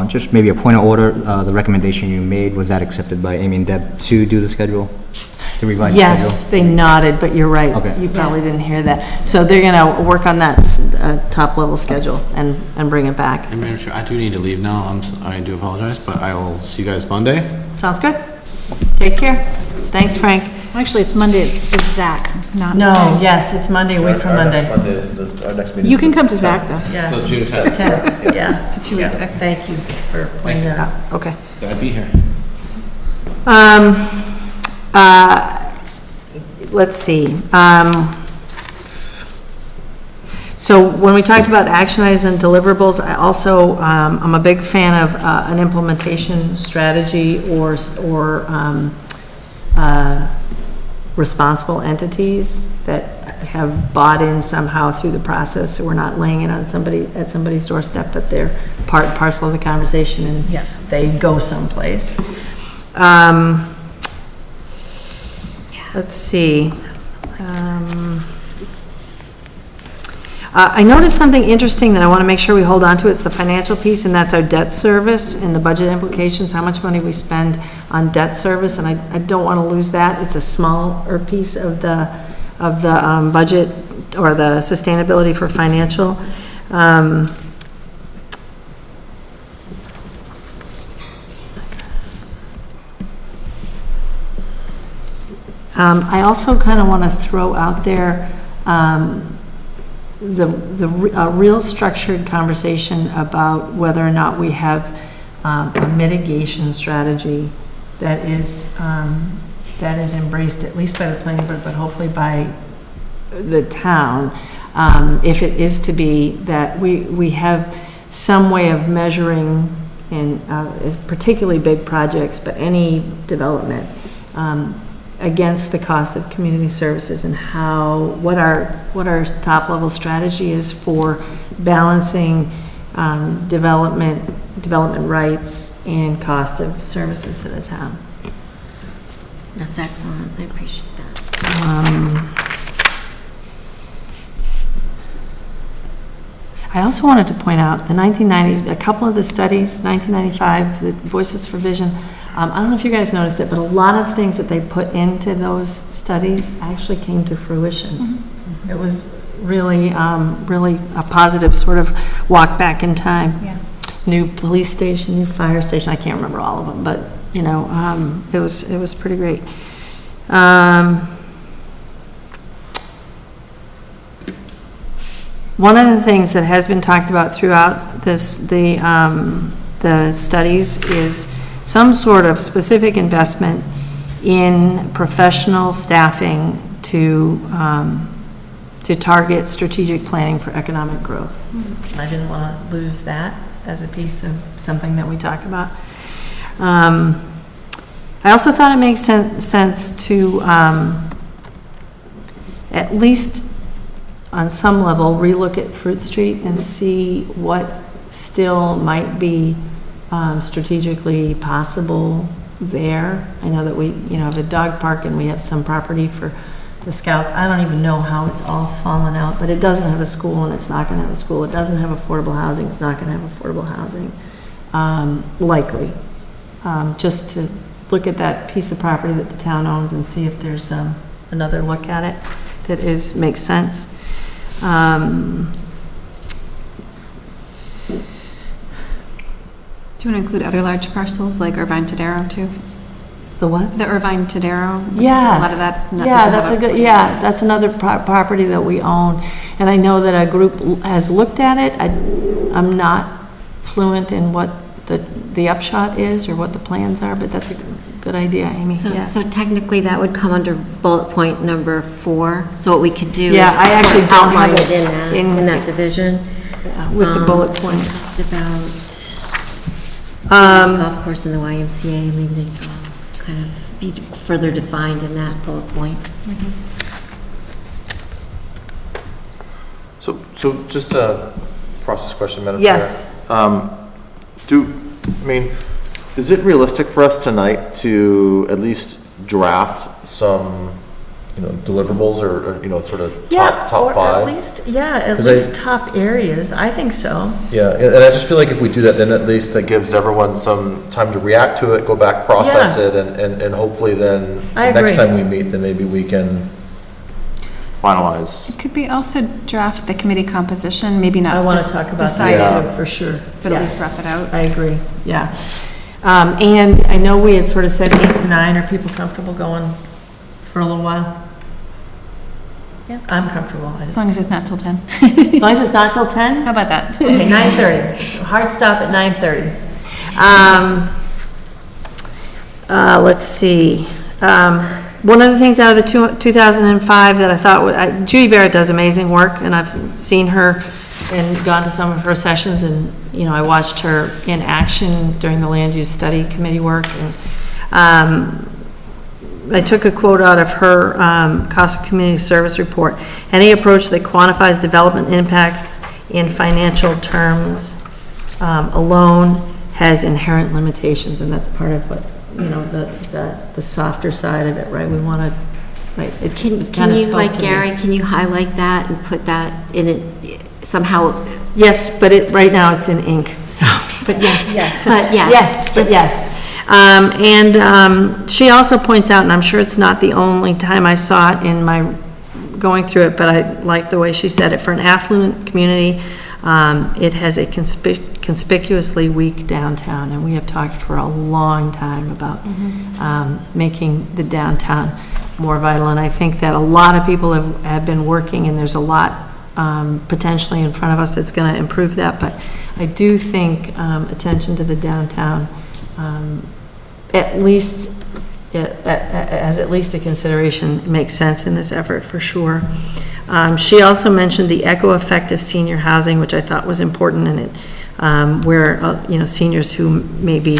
Just maybe a point of order, the recommendation you made, was that accepted by Amy and Deb to do the schedule? The revised schedule? Yes, they nodded, but you're right. Okay. You probably Yes. didn't hear that. So they're going to work on that top-level schedule and bring it back. And Madam Chair, I do need to leave now. I do apologize, but I will see you guys Monday. Sounds good? Take care. Thanks, Frank. Actually, it's Monday, it's Zach, not. No, yes, it's Monday, week from Monday. Our next meeting. You can come to Zach, though. Yeah. So June 10th. 10th, yeah. So 2 weeks. Thank you for pointing that out. Okay. Will I be here? Let's see. So when we talked about action items and deliverables, I also, I'm a big fan of an implementation strategy or responsible entities that have bought in somehow through the process, so we're not laying it on at somebody's doorstep, but they're part and parcel of the conversation, and yes, they go someplace. Let's see. I noticed something interesting that I want to make sure we hold on to. It's the financial piece, and that's our debt service and the budget implications, how much money we spend on debt service, and I don't want to lose that. It's a smaller piece of the budget or the sustainability for financial. I also kind of want to throw out there a real structured conversation about whether or not we have a mitigation strategy that is embraced at least by the planning board, but hopefully by the town. If it is to be that we have some way of measuring in particularly big projects, but any development, against the cost of community services and what our top-level strategy is for balancing development rights and cost of services to the town. That's excellent, I appreciate that. I also wanted to point out a couple of the studies, 1995, the Voices for Vision. I don't know if you guys noticed it, but a lot of things that they put into those studies actually came to fruition. It was really, really a positive sort of walk back in time. Yeah. New police station, new fire station, I can't remember all of them, but, you know, it was pretty great. One of the things that has been talked about throughout the studies is some sort of specific investment in professional staffing to target strategic planning for economic growth. I didn't want to lose that as a piece of something that we talk about. I also thought it makes sense to at least on some level relook at Fruit Street and see what still might be strategically possible there. I know that we, have a dog park and we have some property for the Scouts. I don't even know how it's all fallen out, but it doesn't have a school and it's not going to have a school. It doesn't have affordable housing. It's not going to have affordable housing, likely. Just to look at that piece of property that the town owns and see if there's another look at it that makes sense. Do you want to include other large parcels like Irvine Tadero too? The what? The Irvine Tadero? Yes. A lot of that's not. Yeah, that's another property that we own. And I know that a group has looked at it. I'm not fluent in what the upshot is or what the plans are, but that's a good idea, Amy, So, yeah. so technically, that would come under bullet point number 4. So what we could do is Yeah, I actually sort of don't have outline it it in that division. With the bullet points. It's about golf course and the YMCA, maybe they can kind of be further defined in that bullet point. So just a process question, Madam Yes. Chair. Is it realistic for us tonight to at least draft some, deliverables or sort of top or five? at least, at 'Cause least top areas, I think so. Yeah, and I just feel like if we do that, then at least that gives everyone some time to react to it, go back, process Yeah. it, and hopefully then, I the next agree. time we meet, then maybe we can finalize. Could we also draft the committee composition, maybe not I want to just talk about decide that. that to, too, for sure. but Yeah. at least rough it out? I agree, yeah. And I know we had sort of said 8 to 9. Are people comfortable going for a little while? Yeah, I'm comfortable. As long as it's not till 10. As long as it's not till 10? How about that? Okay, 9:30. So hard stop at 9:30. Let's see. One of the things out of the 2005 that I thought, Judy Barrett does amazing work, and I've seen her and gone to some of her sessions, and, I watched her in action during the Land Use Study Committee work. And I took a quote out of her Cost of Community Service report. Any approach that quantifies development impacts in financial terms alone has inherent limitations, and that's part of what, the softer side of it, right? We want to, right? it Can kinda you, spoke like, to me. Gary, can you highlight that and put that in it somehow? Yes, but right now it's in ink, so, but yes. But yeah. Yes, but just- yes. She also points out, and I'm sure it's not the only time I saw it in my going through it, but I like the way she said it. For an affluent community, it has a conspicuously weak downtown, and we have talked for a long time about making the downtown more vital. And I think that a lot of people have been working, and there's a lot potentially in front of us that's going to improve that. But I do think attention to the downtown, at least, as at least a consideration, makes sense in this effort, for sure. She also mentioned the echo effect of senior housing, which I thought was important, and it, where, seniors who maybe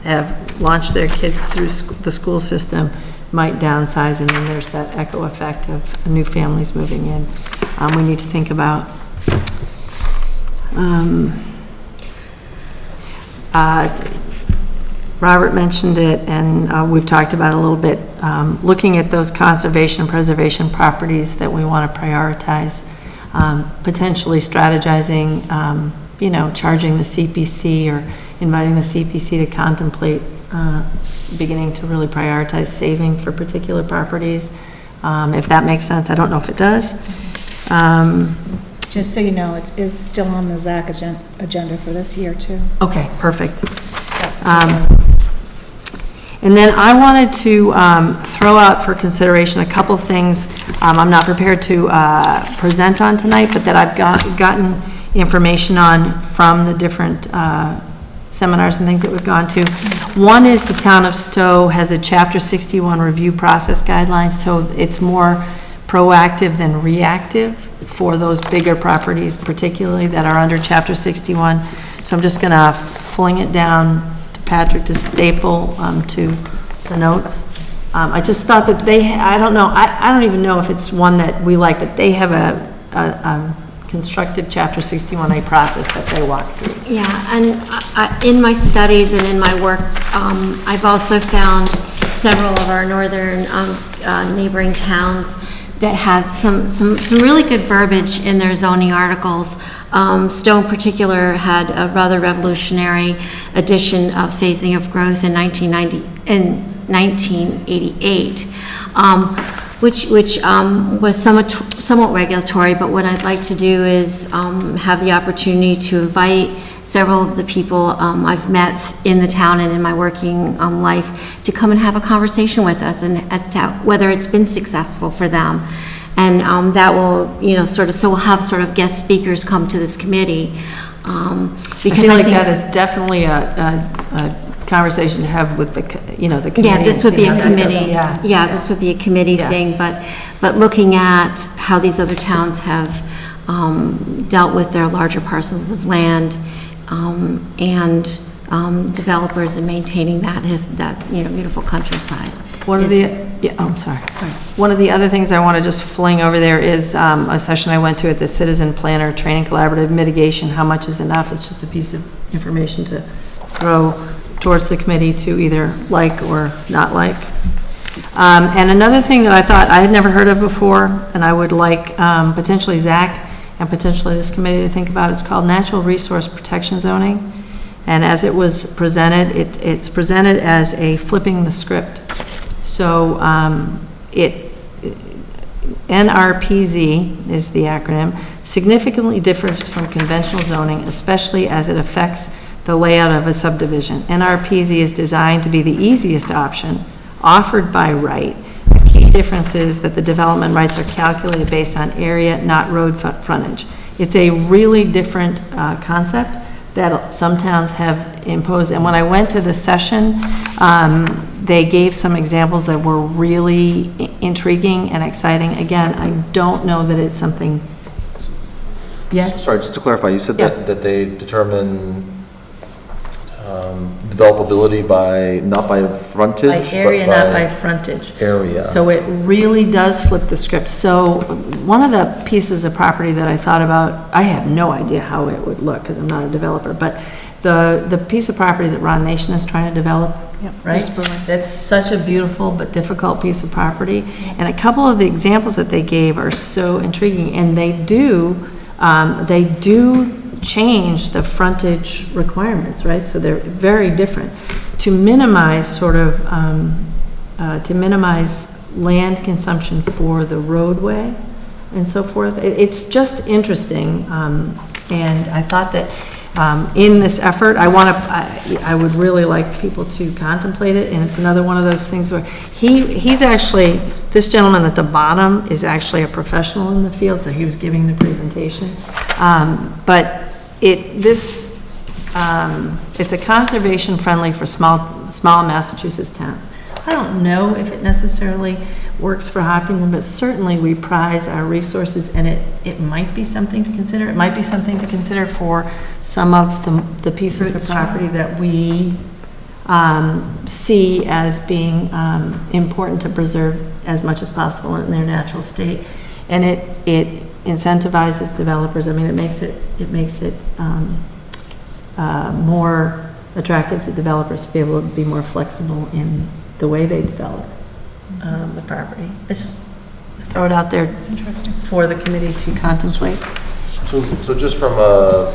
have launched their kids through the school system might downsize, and then there's that echo effect of new families moving in. We need to think about. Robert mentioned it, and we've talked about it a little bit, looking at those conservation and preservation properties that we want to prioritize, potentially strategizing, charging the CPC or inviting the CPC to contemplate beginning to really prioritize saving for particular properties, if that makes sense. I don't know if it does. Just so you know, it is still on the ZAC agenda for this year, too. Okay, perfect. And then I wanted to throw out for consideration a couple things I'm not prepared to present on tonight, but that I've gotten information on from the different seminars and things that we've gone to. One is the town of Stowe has a Chapter 61 review process guidelines, so it's more proactive than reactive for those bigger properties, particularly that are under Chapter 61. So I'm just going to fling it down to Patrick to staple to the notes. I just thought that I don't know, I don't even know if it's one that we like, but they have a constructive Chapter 61A process that they walk through. Yeah, and in my studies and in my work, I've also found several of our northern neighboring towns that have some really good verbiage in their zoning articles. Stowe in particular had a rather revolutionary edition of phasing of growth in 1988, which was somewhat regulatory, but what I'd like to do is have the opportunity to invite several of the people I've met in the town and in my working life to come and have a conversation with us, and as to whether it's been successful for them. And that will, so we'll have sort of guest speakers come to this committee. I feel like that is definitely a conversation to have with the, the committee. Yeah, this would and be see a how that goes. committee. Yeah. Yeah, this would be a committee Yeah. thing, but looking at how these other towns have dealt with their larger parcels of land, and developers and maintaining that beautiful countryside. One of the, I'm sorry. One of the other things I want to just fling over there is a session I went to at the Citizen Planner Training Collaborative, mitigation, how much is enough? It's just a piece of information to throw towards the committee to either like or not like. And another thing that I thought I had never heard of before, and I would like potentially Zach and potentially this committee to think about, it's called Natural Resource Protection Zoning. And as it was presented, it's presented as a flipping the script. So NRPZ is the acronym, significantly differs from conventional zoning, especially as it affects the layout of a subdivision. NRPZ is designed to be the easiest option offered by right. The key difference is that the development rights are calculated based on area, not road frontage. It's a really different concept that some towns have imposed. And when I went to the session, they gave some examples that were really intriguing and exciting. Again, I don't know that it's something, yes? Sorry, just to clarify, you said Yeah. that they determine developability not by frontage? By area, but not by frontage. Area. So it really does flip the script. So one of the pieces of property that I thought about, I have no idea how it would look because I'm not a developer, but the piece of property that Ron Nation is trying to develop, right? That's such a beautiful but difficult piece of property. And a couple of the examples that they gave are so intriguing, and they do change the frontage requirements, right? So they're very different. To minimize to minimize land consumption for the roadway and so forth. It's just interesting. And I thought that in this effort, I would really like people to contemplate it. And it's another one of those things where he's actually, this gentleman at the bottom is actually a professional in the field, so he was giving the presentation. But it's a conservation friendly for small Massachusetts towns. I don't know if it necessarily works for Hopkinton, but certainly we prize our resources, and it might be something to consider. It might be something to consider for some of the pieces of property that we see as being important to preserve as much as possible in their natural state. And it incentivizes developers. I mean, it makes it more attractive to developers to be able to be more flexible in the way they develop the property. It's just, throw it out there. It's interesting. For the committee to contemplate. So just from a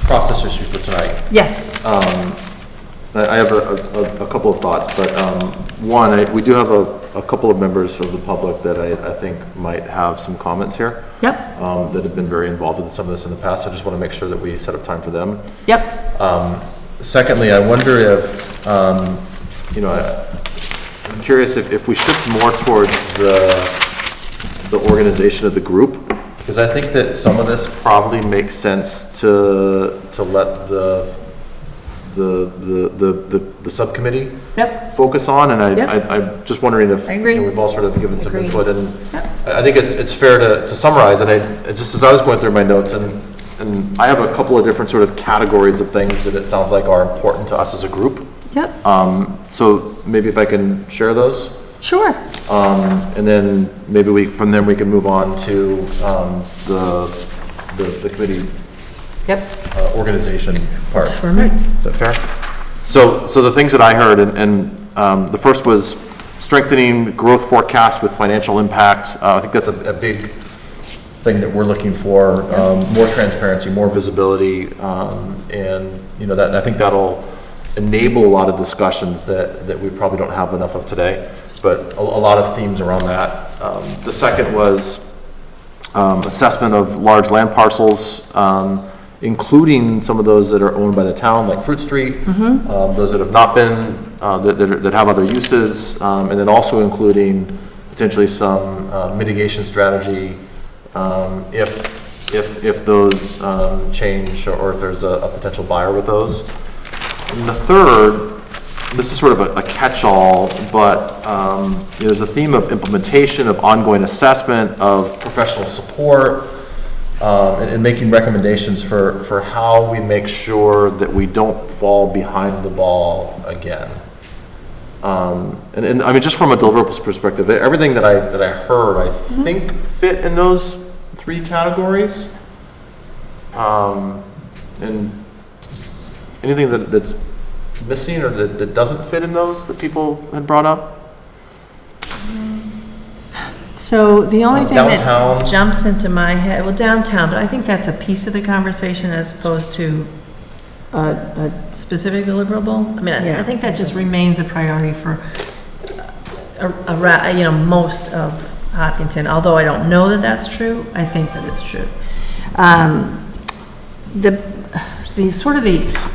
process issue for tonight, Yes. I have a couple of thoughts, but one, we do have a couple of members of the public that I think might have some comments here. Yep. That have been very involved with some of this in the past. I just want to make sure that we set up time for them. Yep. Secondly, I wonder if, I'm curious if we shift more towards the organization of the group, because I think that some of this probably makes sense to let the subcommittee Yep. focus on, and Yep. I'm just wondering if I agree. we've all sort of given some Agreed. input, and Yep. I think it's fair to summarize, and just as I was going through my notes, and I have a couple of different sort of categories of things that it sounds like are important to us as a group. Yep. So maybe if I can share those, Sure. and then maybe from them we can move on to the committee Yep. organization part. Works for me. Is that fair? So the things that I heard, and the first was strengthening growth forecast with financial impact. I think that's a big thing that we're looking for, more transparency, more visibility, and, that, I think that'll enable a lot of discussions that we probably don't have enough of today, but a lot of themes around that. The second was assessment of large land parcels, including some of those that are owned by the town, like Fruit Street, those that have not been, that have other uses, and then also including potentially some mitigation strategy if those change, or if there's a potential buyer with those. And the third this is sort of a catch-all, but there's a theme of implementation, of ongoing assessment, of professional support, and making recommendations for how we make sure that we don't fall behind the ball again. And I mean, just from a deliverables perspective, everything that I heard, I think fit in those 3 categories. And anything that's missing or that doesn't fit in those that people had brought up? So the only thing Downtown. that jumps into my head, well, downtown, but I think that's a piece of the conversation as opposed to a specific deliverable. I mean, I think that just remains a priority for, most of Hopkinton, although I don't know that that's true, I think that it's true.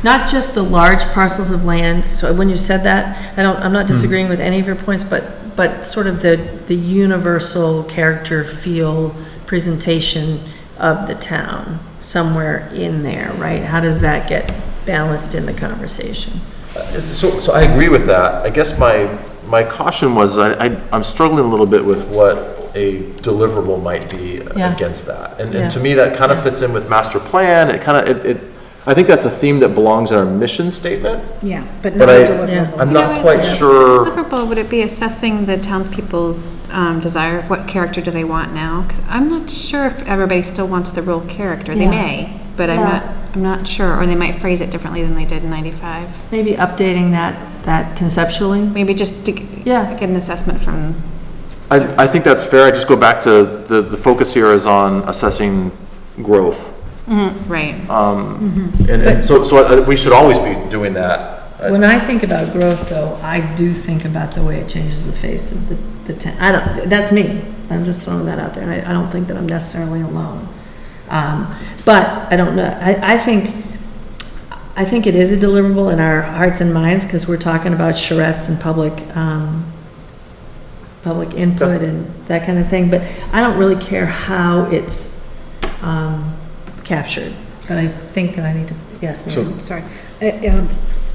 Not just the large parcels of land, so when you said that, I'm not disagreeing with any of your points, but sort of the universal character, feel, presentation of the town, somewhere in there, right? How does that get balanced in the conversation? So I agree with that. I guess my caution was I'm struggling a little bit with what a deliverable might be against that. And to me, that kind of fits in with master plan. I think that's a theme that belongs in our mission statement. Yeah, but But not a I- deliverable. I'm not quite sure. Deliverable, would it be assessing the townspeople's desire of what character do they want now? Because I'm not sure if everybody still wants the rural character. They Yeah. may, but I'm not sure, or they might phrase it differently than they did in 95. Maybe updating that conceptually? Maybe just to get an assessment from, I think that's fair. I just go back to the focus here is on assessing growth. right. And so we should always be doing that. When I think about growth, though, I do think about the way it changes the face of the town. That's me. I'm just throwing that out there. I don't think that I'm necessarily alone. But I don't know. I think it is a deliverable in our hearts and minds because we're talking about charrettes and public input and that kind of thing. But I don't really care how it's captured. But I think that I need to, yes, ma'am. I'm sorry.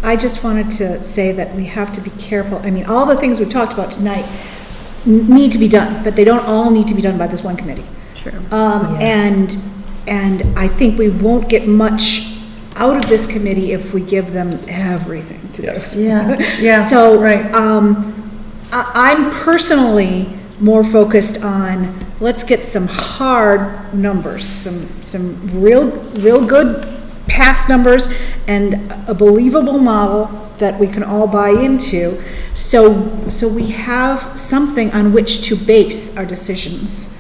I just wanted to say that we have to be careful. I mean, all the things we've talked about tonight need to be done, but they don't all need to be done by this one committee. Sure. And I think we won't get much out of this committee if we give them everything to do. Yes. Yeah. So, right. I'm personally more focused on, let's get some hard numbers, some real good past numbers and a believable model that we can all buy into, so we have something on which to base our decisions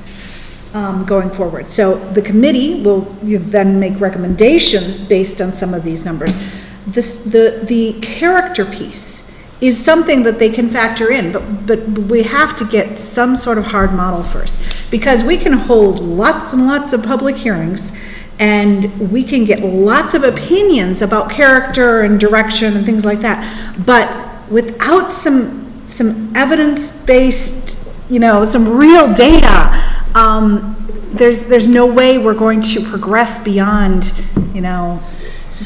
going forward. So the committee will then make recommendations based on some of these numbers. The character piece is something that they can factor in, but we have to get some sort of hard model first, because we can hold lots and lots of public hearings and we can get lots of opinions about character and direction and things like that, but without some evidence-based, some real data, there's no way we're going to progress beyond,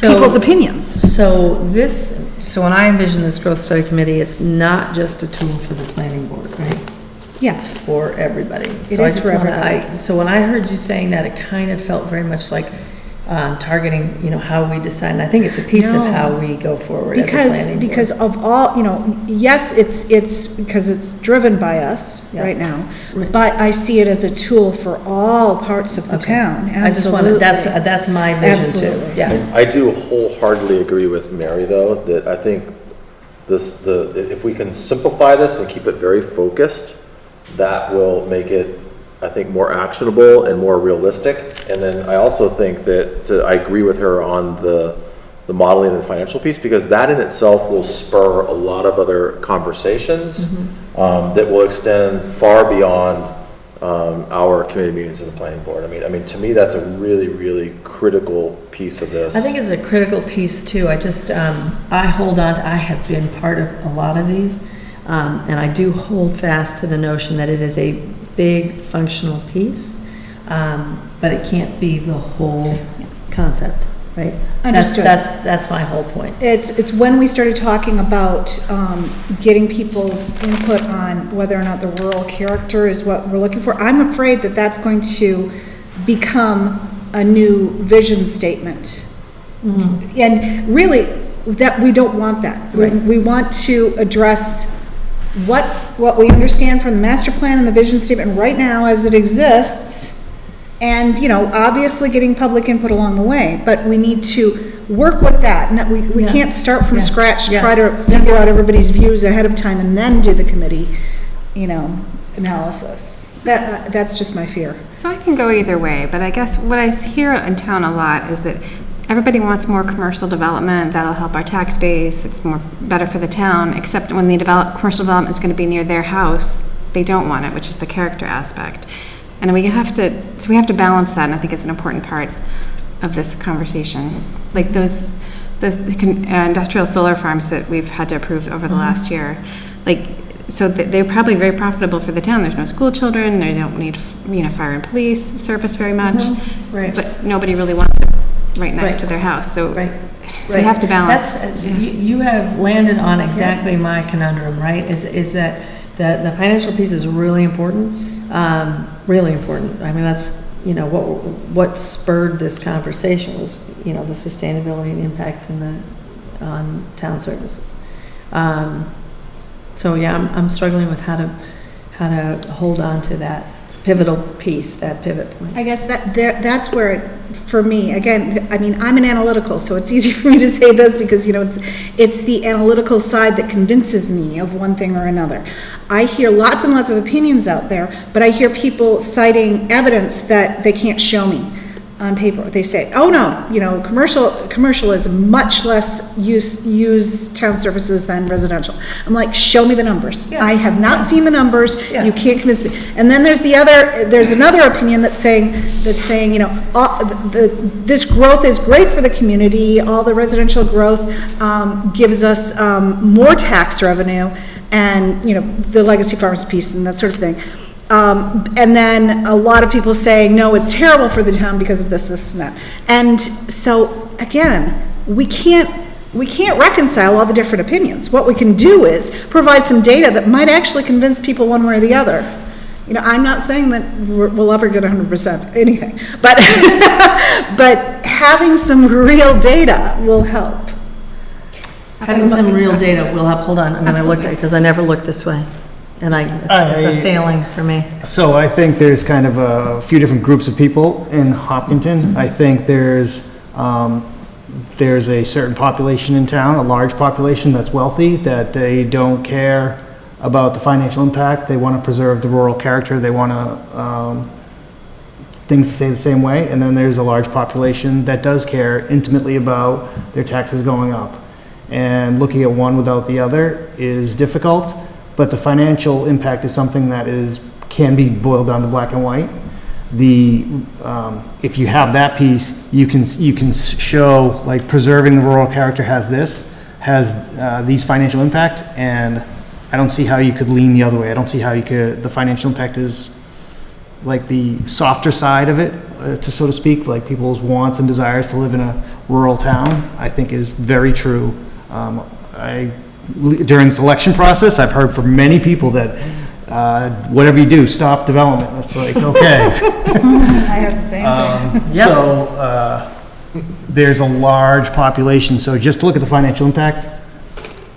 people's opinions. So when I envision this growth study committee, it's not just a tool for the planning board, right? Yes. It's for everybody. It is for everybody. So when I heard you saying that, it kind of felt very much like targeting, how we decide. And I think it's a piece of No. how we go forward as a planning board. Because of all, yes, it's because it's driven by us Yeah. right now, Right. but I see it as a tool for all parts of the town, I just want to, absolutely. that's my vision too. Absolutely. Yeah. I do wholeheartedly agree with Mary, though, that I think if we can simplify this and keep it very focused, that will make it, I think, more actionable and more realistic. And then I also think that I agree with her on the modeling and financial piece, because that in itself will spur a lot of other conversations that will extend far beyond our committee meetings in the planning board. I mean, to me, that's a really, really critical piece of this. I think it's a critical piece too. I just, I hold on to, I have been part of a lot of these, and I do hold fast to the notion that it is a big functional piece, but it can't be the whole concept. right? Understood. That's my whole point. It's when we started talking about getting people's input on whether or not the rural character is what we're looking for. I'm afraid that that's going to become a new vision statement. And really, that, we don't want that. We want to address what we understand from the master plan and the vision statement right now as it exists, and, you know, obviously getting public input along the way, but we need to work with that. We can't start from scratch, try to figure out everybody's views ahead of time and then do the committee, you know, analysis. That's just my fear. So I can go either way, but I guess what I hear in town a lot is that everybody wants more commercial development. That'll help our tax base. It's better for the town, except when the commercial development's going to be near their house, they don't want it, which is the character aspect. And we have to balance that, and I think it's an important part of this conversation. Like the industrial solar farms that we've had to approve over the last year, so they're probably very profitable for the town. There's no school children, they don't need, fire and police service very much. Right. But nobody really wants it right next to their house, so we have to balance. You have landed on exactly my conundrum, right? Is that the financial piece is really important. Really important. I mean, that's, what spurred this conversation was, the sustainability and the impact on town services. So yeah, I'm struggling with how to hold on to that pivotal piece, that pivot point. I guess that's where, for me, again, I mean, I'm an analytical, so it's easy for me to say this because, it's the analytical side that convinces me of one thing or another. I hear lots and lots of opinions out there, but I hear people citing evidence that they can't show me on paper. They say, oh no, commercial is much less use town services than residential. I'm like, show me the numbers. Yeah. I have not seen the numbers. Yeah. You can't convince me. And then there's another opinion that's saying, this growth is great for the community. All the residential growth gives us more tax revenue, and the legacy farms piece and that sort of thing. And then a lot of people saying, no, it's terrible for the town because of this, and that. And so, again, we can't reconcile all the different opinions. What we can do is provide some data that might actually convince people one way or the other. I'm not saying that we'll ever get 100% anything, but, but having some real data will help. Having some real data will help. Hold on, I'm going to look at it because I never looked this way. And it's a failing for me. So I think there's kind of a few different groups of people in Hopkinton. I think there's a certain population in town, a large population that's wealthy, that they don't care about the financial impact. They want to preserve the rural character. They want things to stay the same way. And then there's a large population that does care intimately about their taxes going up. And looking at one without the other is difficult. But the financial impact is something that can be boiled down to black and white. If you have that piece, you can show, like, preserving the rural character has these financial impact, and I don't see how you could lean the other way. I don't see how the financial impact is like the softer side of it, so to speak, like people's wants and desires to live in a rural town, I think is very true. During the selection process, I've heard from many people that whatever you do, stop development. It's like, okay. I have the same thing. So there's a large population. So just to look at the financial impact,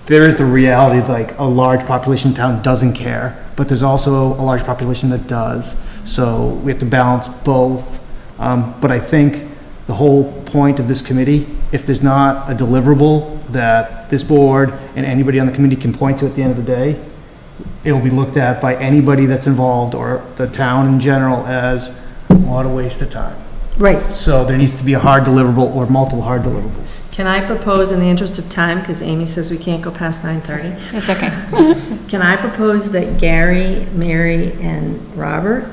there is the reality like a large population in town doesn't care, but there's also a large population that does. So we have to balance both. But I think the whole point of this committee, if there's not a deliverable that this board and anybody on the committee can point to at the end of the day, it'll be looked at by anybody that's involved or the town in general as what a waste of time. Right. So there needs to be a hard deliverable or multiple hard deliverables. Can I propose, in the interest of time, because Amy says we can't go past 9:30? It's okay. Can I propose that Gary, Mary, and Robert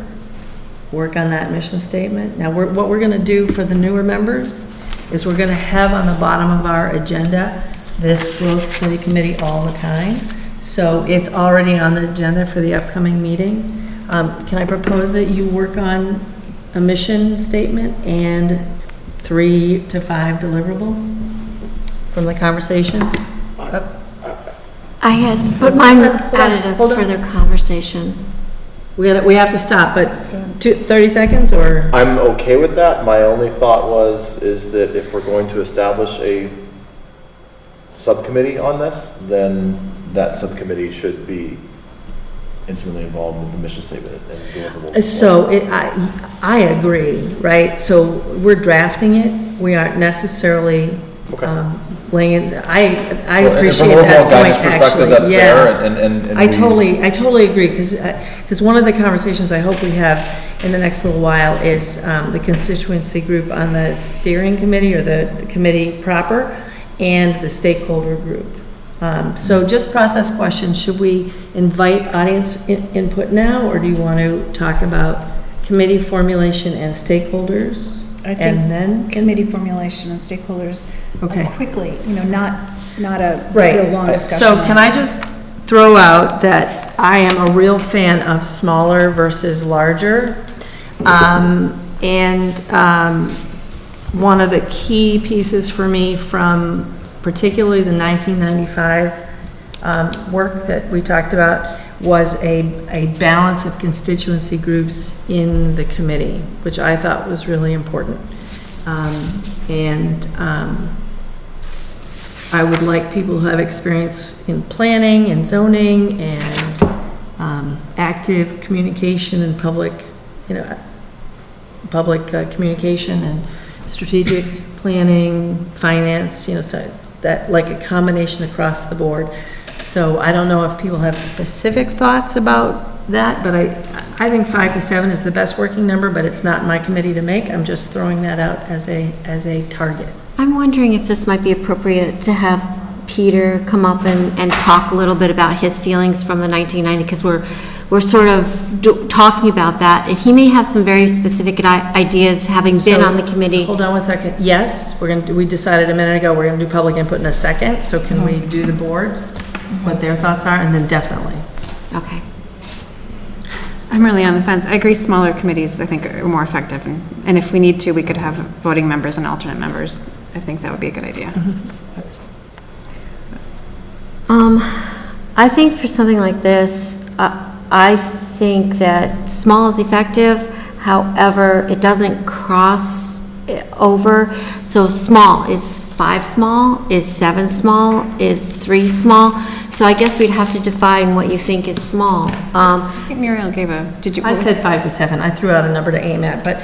work on that mission statement? Now, what we're going to do for the newer members is we're going to have on the bottom of our agenda this growth study committee all the time. So it's already on the agenda for the upcoming meeting. Can I propose that you work on a mission statement and 3 to 5 deliverables from the conversation? I had, but mine added hold a on. further conversation. We have to stop, but 30 seconds, or? I'm okay with that. My only thought is that if we're going to establish a subcommittee on this, then that subcommittee should be intimately involved with the mission statement and deliverables. So I agree, right? So we're drafting it. We aren't necessarily Okay. laying it, I Well, appreciate and that from an overall guidance point, perspective, actually. that's Yeah. fair, and I we- totally agree, because one of the conversations I hope we have in the next little while is the constituency group on the steering committee, or the committee proper, and the stakeholder group. So just process questions, should we invite audience input now, or do you want to talk about committee formulation and stakeholders? I think And then? committee formulation and stakeholders Okay. quickly, not a Right. real long discussion. So can I just throw out that I am a real fan of smaller versus larger? One of the key pieces for me from particularly the 1995 work that we talked about was a balance of constituency groups in the committee, which I thought was really important. I would like people who have experience in planning and zoning and active communication and public communication and strategic planning, finance, so that, like a combination across the board. So I don't know if people have specific thoughts about that, but I think 5 to 7 is the best working number, but it's not my committee to make. I'm just throwing that out as a target. I'm wondering if this might be appropriate to have Peter come up and talk a little bit about his feelings from the 1990, because we're sort of talking about that. He may have some very specific ideas, having been on the committee. Hold on one second. Yes, we decided a minute ago, we're gonna do public input in a second, so can we do the board, what their thoughts are, and then definitely. Okay. I'm really on the fence. I agree, smaller committees, I think, are more effective, and if we need to, we could have voting members and alternate members. I think that would be a good idea. I think for something like this, I think that small is effective, however, it doesn't cross over. So small, is 5 small, is 7 small, is 3 small? So I guess we'd have to define what you think is small. I think Muriel gave did you? I said 5 to 7. I threw out a number to aim at, but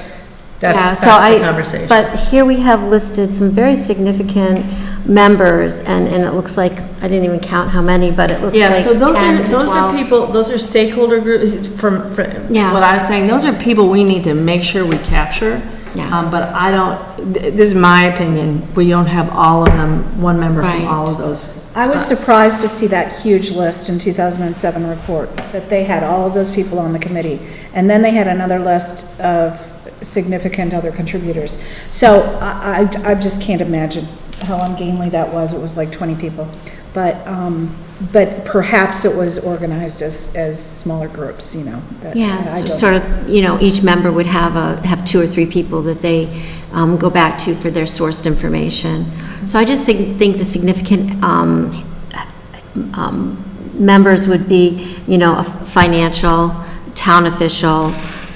Yeah, that's so the conversation. But here we have listed some very significant members, and it looks like, I didn't even count how many, but it looks Yeah, like so 10 to 12. those are stakeholder groups, from Yeah. what I was saying, those are people we need to make sure we capture. Yeah. But this is my opinion, we don't have all of them, one member from Right. all of those I was spots. surprised to see that huge list in 2007 report, that they had all of those people on the committee. And then they had another list of significant other contributors. So I just can't imagine how ungainly that was. It was like 20 people. But perhaps it was organized as smaller groups, that- Yeah, I don't sort of, each member would have 2 or 3 people that they go back to for their sourced information. So I just think the significant members would be, a financial, town official,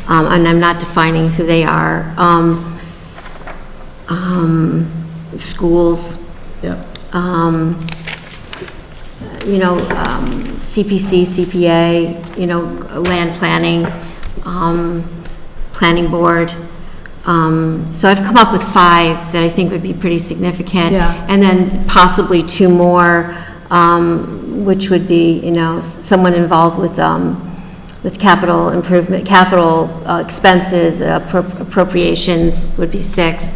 and I'm not defining who they are, schools, Yep. CPC, CPA, land planning, planning board. So I've come up with 5 that I think would be pretty significant. Yeah. And then possibly 2 more, which would be, someone involved with capital improvement, capital expenses, appropriations would be 6.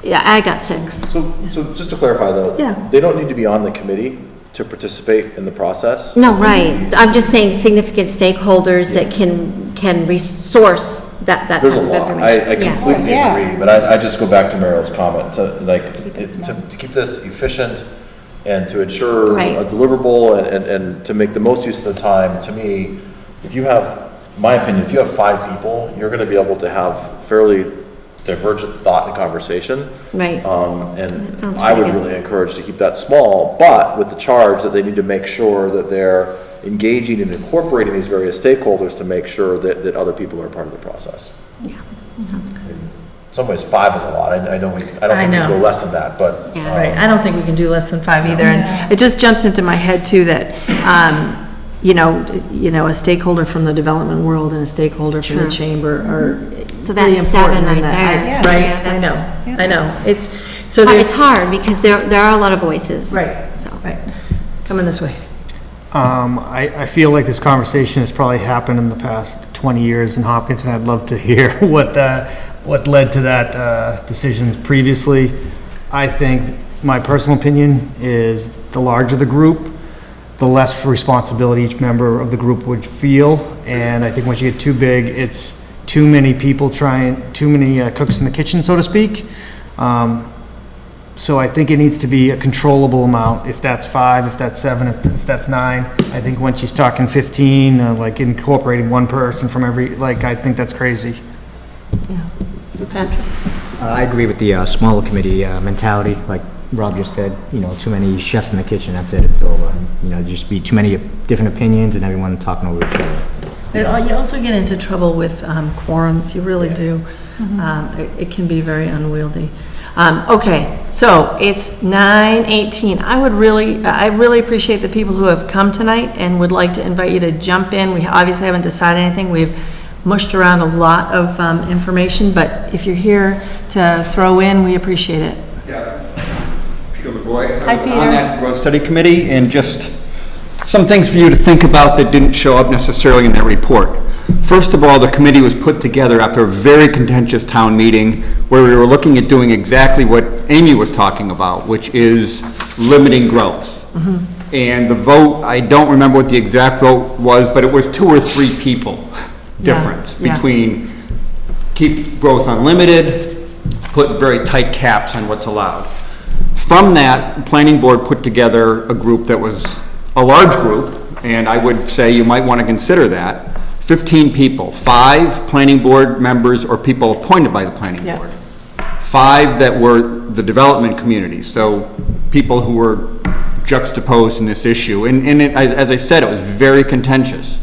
Yeah, I got 6. So just to clarify though. Yeah. They don't need to be on the committee to participate in the process? No, right. I'm just saying significant stakeholders that can resource that type of There's a information. lot. I Yeah. completely Yeah. agree, but I just go back to Meryl's comment, to keep this efficient and to ensure Right. a deliverable and to make the most use of the time. To me, if you have in my opinion, if you have 5 people, you're gonna be able to have fairly divergent thought and conversation. Right. And That sounds I would pretty good. really encourage to keep that small, but with the charge that they need to make sure that they're engaging and incorporating these various stakeholders to make sure that other people are part of the process. Yeah, sounds good. In some ways, 5 is a lot. I don't think we can know. go less than that, but. Yeah. Right, I don't think we can do less than 5 either, and it just jumps into my head too that, you know, a stakeholder from the development world and a stakeholder from the True. chamber are So pretty that's 7 important in right that. there. Right, Yeah, I that's- know, I know, it's, so But there's. it's hard because there are a lot of voices. Right, So. right, coming this way. I feel like this conversation has probably happened in the past 20 years in Hopkins, and I'd love to hear what led to that decisions previously. I think, my personal opinion is the larger the group, the less responsibility each member of the group would feel. And I think once you get too big, it's too many people too many cooks in the kitchen, so to speak. So I think it needs to be a controllable amount, if that's 5, if that's 7, if that's 9. I think once she's talking 15, like incorporating one person from every, like, I think that's crazy. Patrick? I agree with the smaller committee mentality, like Rob just said, you know, too many chefs in the kitchen, that's it, it's over. You know, just be too many different opinions and everyone talking over each other. You also get into trouble with quorums, you really do. It can be very unwieldy. Okay, so it's 9:18. I really appreciate the people who have come tonight and would like to invite you to jump in. We obviously haven't decided anything. We've mushed around a lot of information, but if you're here to throw in, we appreciate it. Yeah. Peter LeBoy. Hi, I was Peter. on that growth study committee, and just some things for you to think about that didn't show up necessarily in that report. First of all, the committee was put together after a very contentious town meeting where we were looking at doing exactly what Amy was talking about, which is limiting growth. And the vote, I don't remember what the exact vote was, but it was 2 or 3 people difference yeah. between keep growth unlimited, put very tight caps on what's allowed. From that, the planning board put together a group that was a large group, and I would say you might want to consider that. 15 people, 5 planning board members or people appointed by the planning Yeah. board. 5 that were the development community, so people who were juxtaposed in this issue. And as I said, it was very contentious.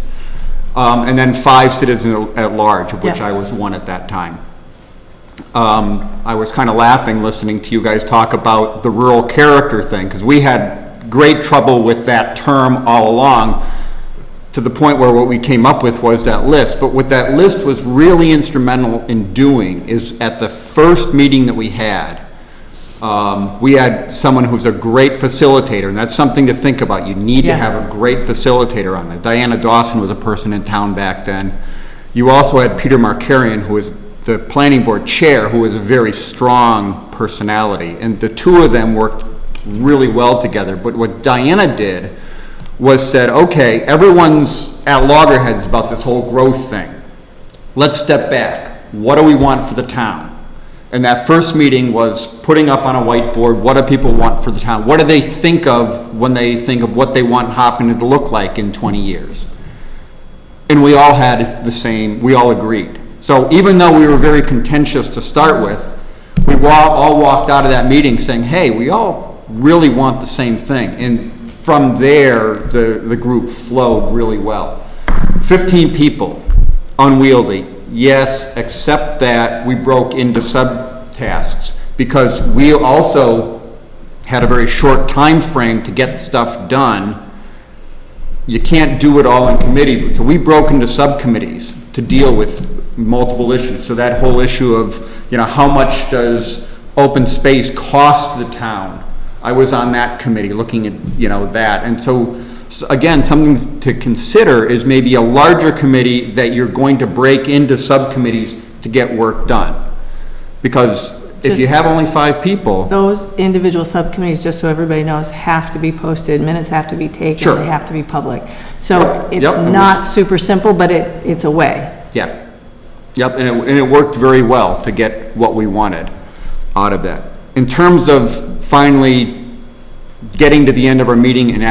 And then 5 citizens at large, of which Yeah. I was one at that time. I was kind of laughing listening to you guys talk about the rural character thing, because we had great trouble with that term all along, to the point where what we came up with was that list. But what that list was really instrumental in doing is at the first meeting that we had someone who's a great facilitator, and that's something to think about. You need to Yeah. have a great facilitator on it. Diana Dawson was a person in town back then. You also had Peter Markarian, who was the planning board chair, who was a very strong personality, and the two of them worked really well together. But what Diana did was said, okay, everyone's at loggerheads about this whole growth thing. Let's step back. What do we want for the town? And that first meeting was putting up on a whiteboard, what do people want for the town? What do they think of when they think of what they want Hopkins to look like in 20 years? And we all had the same, we all agreed. So even though we were very contentious to start with, we all walked out of that meeting saying, hey, we all really want the same thing. And from there, the group flowed really well. 15 people, unwieldy, yes, except that we broke into subtasks because we also had a very short time frame to get stuff done. You can't do it all in committee, so we broke into subcommittees to deal with multiple issues. So that whole issue of, you know, how much does open space cost the town? I was on that committee looking at, you know, that. And so again, something to consider is maybe a larger committee that you're going to break into subcommittees to get work done. Because if you have only 5 people. Those individual subcommittees, just so everybody knows, have to be posted, minutes have to be taken, Sure. they have to be public. So it's Yep, it not was- super simple, but it's a way. Yeah. Yep, and it worked very well to get what we wanted out of that. In terms of finally getting to the end of our meeting and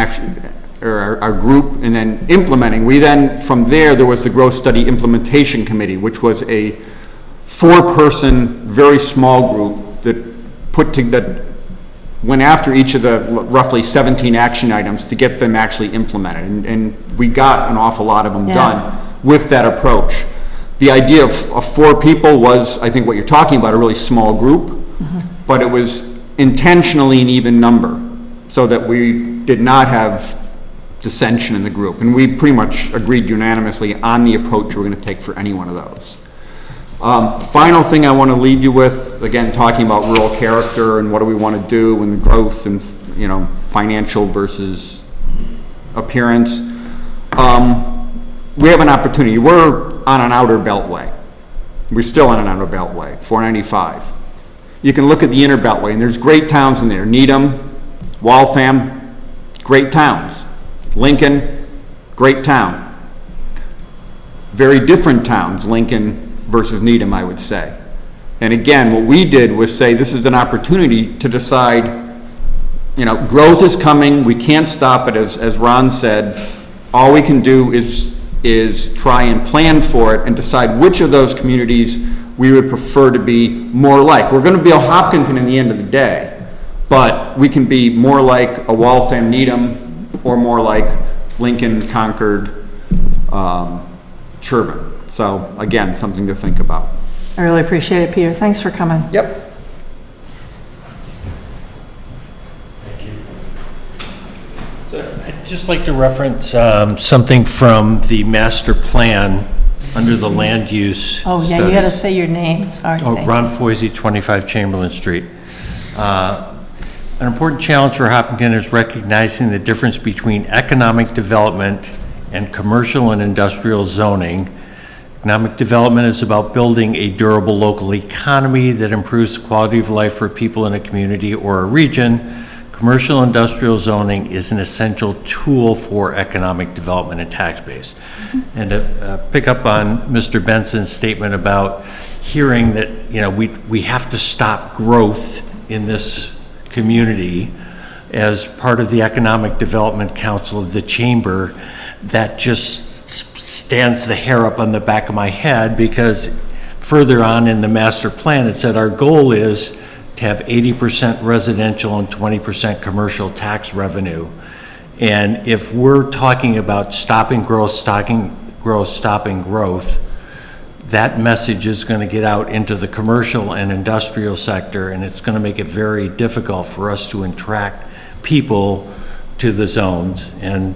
or our group, and then implementing. We then, from there was the Growth Study Implementation Committee, which was a 4-person, very small group that went after each of the roughly 17 action items to get them actually implemented. And we got an awful lot of them done with that approach. The idea of 4 people was, I think what you're talking about, a really small group, but it was intentionally an even number so that we did not have dissension in the group. And we pretty much agreed unanimously on the approach we're going to take for any one of those. Final thing I want to leave you with, again, talking about rural character and what do we want to do and growth and, you know, financial versus appearance. We have an opportunity. We're on an outer beltway. We're still on an outer beltway, 495. You can look at the inner beltway, and there's great towns in there. Needham, Waltham, great towns. Lincoln, great town. Very different towns, Lincoln versus Needham, I would say. And again, what we did was say this is an opportunity to decide, you know, growth is coming. We can't stop it, as Ron said. All we can do is try and plan for it and decide which of those communities we would prefer to be more like. We're going to be a Hopkinton in the end of the day, but we can be more like a Waltham, Needham, or more like Lincoln, Concord, Sherburne. So again, something to think about. I really appreciate it, Peter. Thanks for coming. Yep. I'd just like to reference something from the master plan under the land use Oh, yeah, you got to studies. say your name. Sorry. Oh, thank Ron Foisey, 25 Chamberlain Street. An important challenge for Hopkinton is recognizing the difference between economic development and commercial and industrial zoning. Economic development is about building a durable local economy that improves the quality of life for people in a community or a region. Commercial industrial zoning is an essential tool for economic development and tax base. And to pick up on Mr. Benson's statement about hearing that, you know, we have to stop growth in this community as part of the Economic Development Council of the Chamber, that just stands the hair up on the back of my head, because further on in the master plan, it said our goal is to have 80% residential and 20% commercial tax revenue. And if we're talking about stopping growth, stopping growth, that message is going to get out into the commercial and industrial sector, and it's going to make it very difficult for us to attract people to the zones. And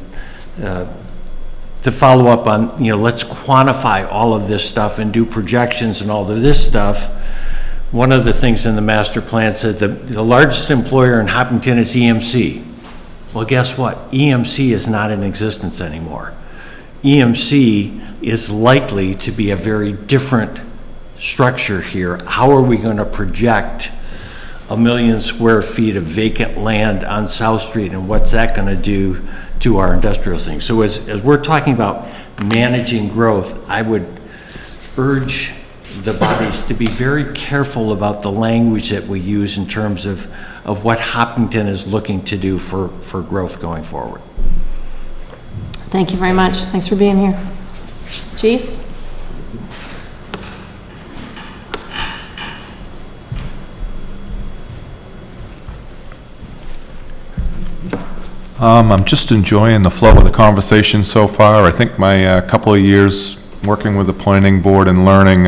to follow up on, you know, let's quantify all of this stuff and do projections and all of this stuff. One of the things in the master plan said the largest employer in Hopkinton is EMC. Well, guess what? EMC is not in existence anymore. EMC is likely to be a very different structure here. How are we going to project 1 million square feet of vacant land on South Street, and what's that going to do to our industrial things? So as we're talking about managing growth, I would urge the bodies to be very careful about the language that we use in terms of what Hopkinton is looking to do for growth going forward. Thank you very much. Thanks for being here. Chief? I'm just enjoying the flow of the conversation so far. I think my couple of years working with the planning board and learning,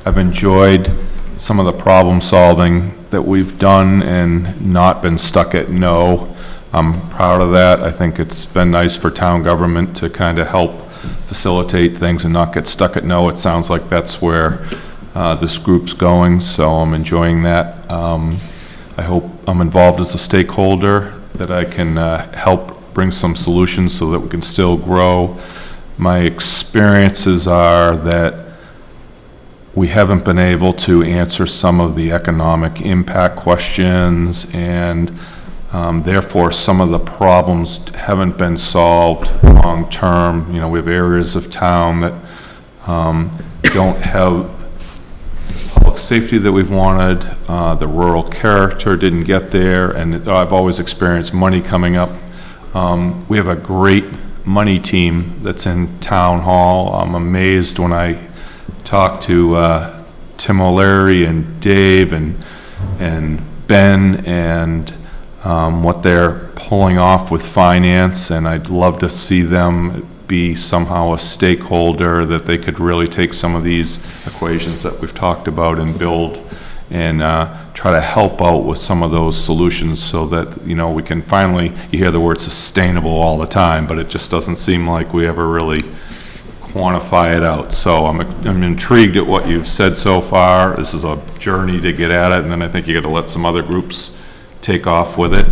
I've enjoyed some of the problem solving that we've done and not been stuck at no. I'm proud of that. I think it's been nice for town government to kind of help facilitate things and not get stuck at no. It sounds like that's where this group's going, so I'm enjoying that. I hope I'm involved as a stakeholder, that I can help bring some solutions so that we can still grow. My experiences are that we haven't been able to answer some of the economic impact questions, and therefore some of the problems haven't been solved long-term. You know, we have areas of town that don't have public safety that we've wanted. The rural character didn't get there, and I've always experienced money coming up We have a great money team that's in Town Hall. I'm amazed when I talk to Tim O'Leary and Dave and Ben and what they're pulling off with finance, and I'd love to see them be somehow a stakeholder, that they could really take some of these equations that we've talked about and build and try to help out with some of those solutions so that, you know, we can finally, you hear the word sustainable all the time, but it just doesn't seem like we ever really quantify it out. So I'm intrigued at what you've said so far. This is a journey to get at it, and then I think you got to let some other groups take off with it.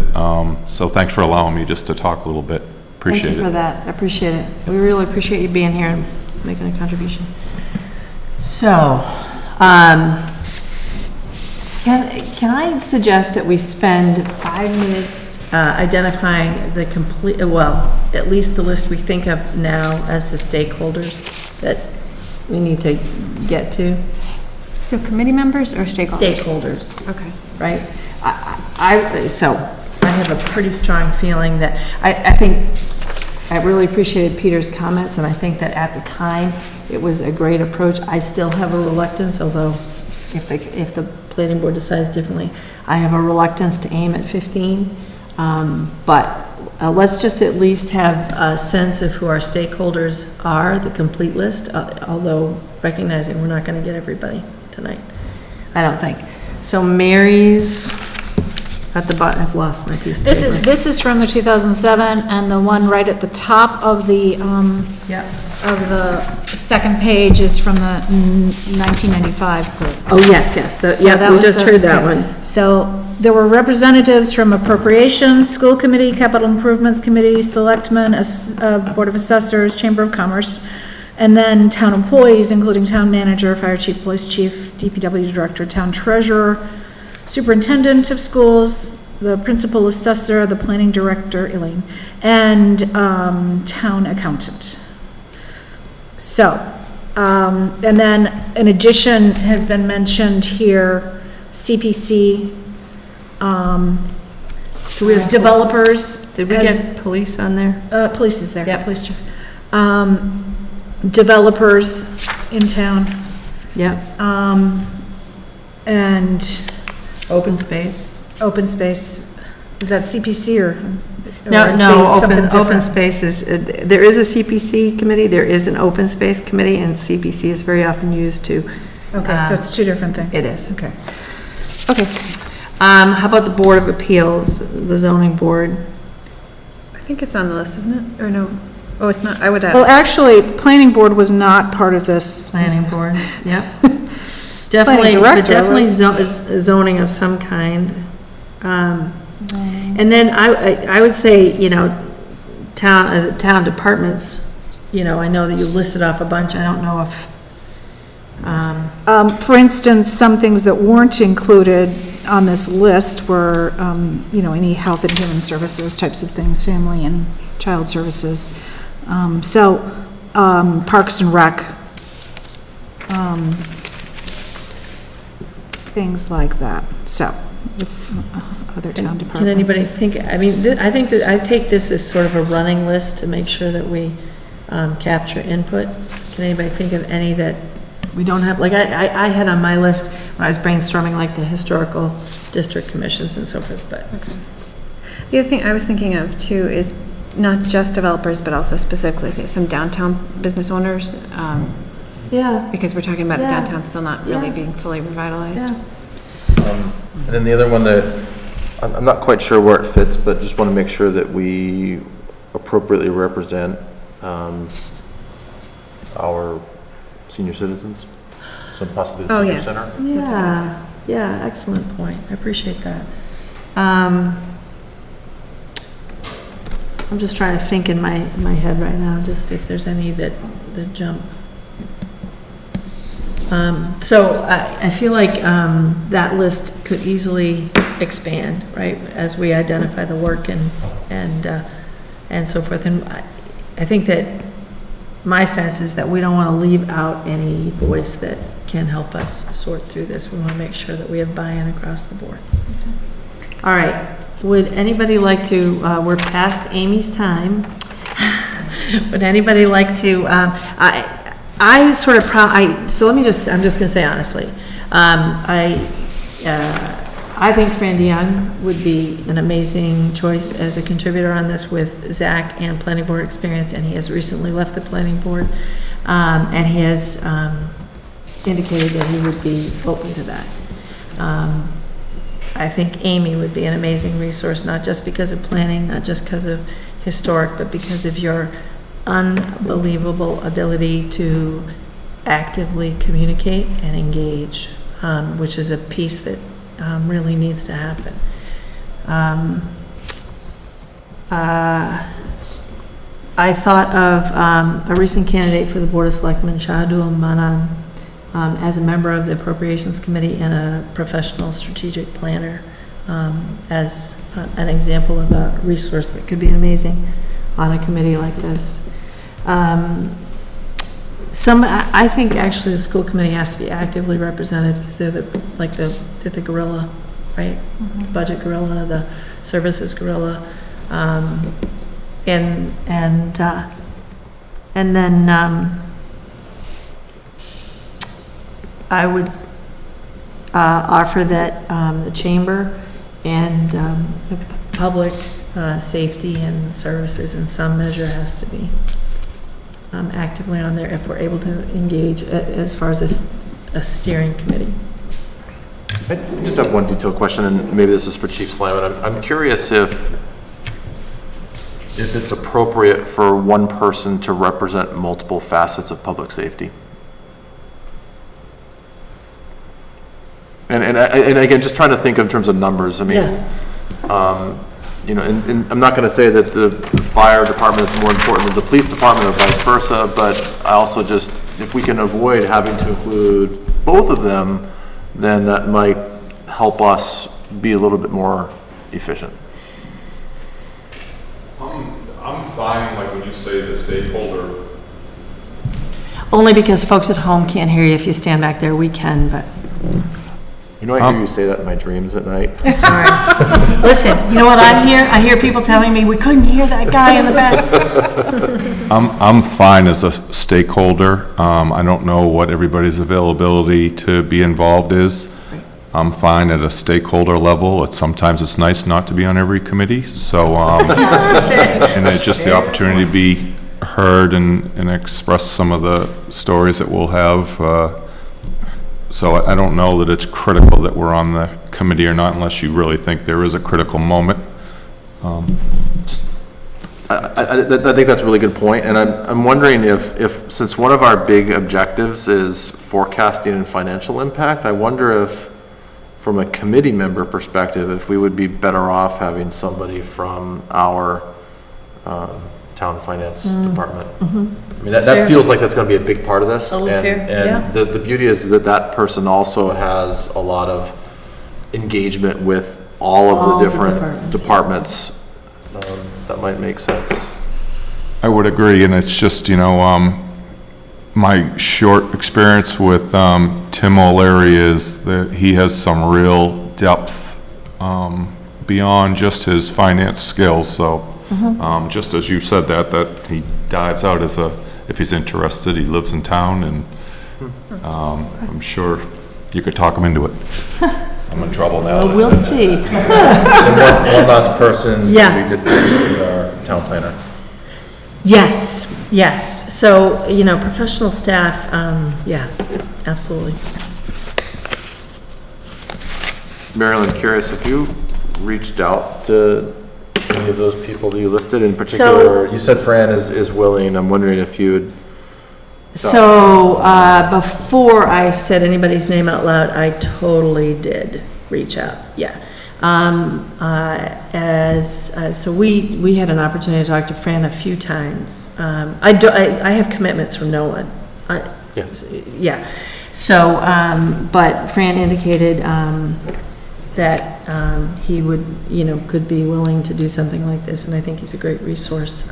So thanks for allowing me just to talk a little bit. Appreciate it. Thank you for that. I appreciate it. We really appreciate you being here and making a contribution. So, can I suggest that we spend 5 minutes identifying the complete, well, at least the list we think of now as the stakeholders that we need to get to? So committee members or stakeholders? Stakeholders. Okay. Right? So I have a pretty strong feeling that, I think, I really appreciated Peter's comments, and I think that at the time, it was a great approach. I still have a reluctance, although if the planning board decides differently, I have a reluctance to aim at 15. But let's just at least have a sense of who our stakeholders are, the complete list, although recognizing we're not going to get everybody tonight, I don't think. So Mary's at the bottom. I've lost my piece of paper. This is from the 2007, and the one right at the top of the, Yeah. of the second page is from the 1995 group. Oh, yes, So yeah, that we was just the- heard that okay. one. So there were representatives from Appropriations, School Committee, Capital Improvements Committee, Selectmen, Board of Assessors, Chamber of Commerce, and then town employees, including town manager, fire chief, police chief, DPW director, town treasurer, superintendent of schools, the principal assessor, the planning director, Elaine, and town accountant. So, and then in addition has been mentioned here, CPC, Do we have developers. Did we get police on there? Police is there. Yep. Police chief. Developers in town, Yep. and Open space? open space. Is that CPC or? No, or no, something open different? space is, there is a CPC committee, there is an open space committee, and CPC is very often used to. Okay, so it's two different things. It is. Okay. Okay. How about the Board of Appeals, the zoning board? I think it's on the list, isn't it? Or no? Oh, it's not. I would Well, add. actually, the planning board was not part of this. Planning board, yep. Definitely, but director definitely was- zoning of some kind. And then I would say, you know, town departments, you know, I know that you listed off a bunch, I don't know if, For instance, some things that weren't included on this list were, you know, any health and human services types of things, family and child services. Parks and Rec, things like that, so, if, other town departments. can anybody think, I mean, I think that I take this as sort of a running list to make sure that we capture input. Can anybody think of any that we don't have, like, I had on my list when I was brainstorming, like, the historical district commissions and so forth, but. The other thing I was thinking of too is not just developers, but also specifically say some downtown business owners, Yeah. because we're talking about the Yeah. downtown still not really Yeah. being fully revitalized. Yeah. And then the other one that, I'm not quite sure where it fits, but just want to make sure that we appropriately represent our senior citizens, so possibly the Oh, senior yes. center. Yeah, yeah, excellent point. I appreciate that. I'm just trying to think in my head right now, just if there's any that jump. So I feel like that list could easily expand, right, as we identify the work and so forth. And I think that my sense is that we don't want to leave out any voice that can help us sort through this. We want to make sure that we have buy-in across the board. All right, Would anybody like to, we're past Amy's time. Would anybody like to, I sort of, so let me just, I'm just gonna say honestly, I think Fran DeYoung would be an amazing choice as a contributor on this with Zach and planning board experience, and he has recently left the planning board, and he has indicated that he would be open to that. I think Amy would be an amazing resource, not just because of planning, not just because of historic, but because of your unbelievable ability to actively communicate and engage, which is a piece that really needs to happen. I thought of a recent candidate for the Board of Selectmen, Shahidul Manan, as a member of the Appropriations Committee and a professional strategic planner, as an example of a resource that could be amazing on a committee like this. I think actually the school committee has to be actively represented because they're the gorilla, right? Budget gorilla, the services gorilla, and then I would offer that the chamber and public safety and services in some measure has to be actively on there if we're able to engage as far as a steering committee. I just have one detailed question, and maybe this is for Chief Slamon. I'm curious if it's appropriate for one person to represent multiple facets of public safety. And again, just trying to think in terms of numbers. I mean, you know, and I'm not going to say that the fire department is more important than the police department or vice versa, but I also just, if we can avoid having to include both of them, then that might help us be a little bit more efficient. I'm fine, like when you say the stakeholder. Only because folks at home can't hear you if you stand back there. We can, but. You know, I hear you say that in my dreams at night. I'm sorry. Listen, you know what I hear? I hear people telling me, we couldn't hear that guy in the back. I'm fine as a stakeholder. I don't know what everybody's availability to be involved is. I'm fine at a stakeholder level. Sometimes it's nice not to be on every committee, so, and it's just the opportunity to be heard and express some of the stories that we'll have. So I don't know that it's critical that we're on the committee or not, unless you really think there is a critical moment. I think that's a really good point, and I'm wondering if since one of our big objectives is forecasting and financial impact, I wonder if, from a committee member perspective, if we would be better off having somebody from our town finance department. I mean, that feels like that's going to be a big part of this. Totally fair, yeah. And the beauty is that that person also has a lot of engagement with all of the different departments. That might make sense. I would agree, and it's just, you know, my short experience with Tim O'Leary is that he has some real depth beyond just his finance skills, so just as you said that he dives out as if he's interested, he lives in town, and I'm sure you could talk him into it. I'm in trouble now. Well, we'll see. And one last person we did mention is our town planner. Yes. So, you know, professional staff, yeah, absolutely. Marilyn, curious if you reached out to any of those people that you listed in particular. You said Fran is willing. I'm wondering if you would. So, before I said anybody's name out loud, I totally did reach out, yeah. So we had an opportunity to talk to Fran a few times. I have commitments from no one. Yeah. So, but Fran indicated, that, he would, you know, could be willing to do something like this, and I think he's a great resource,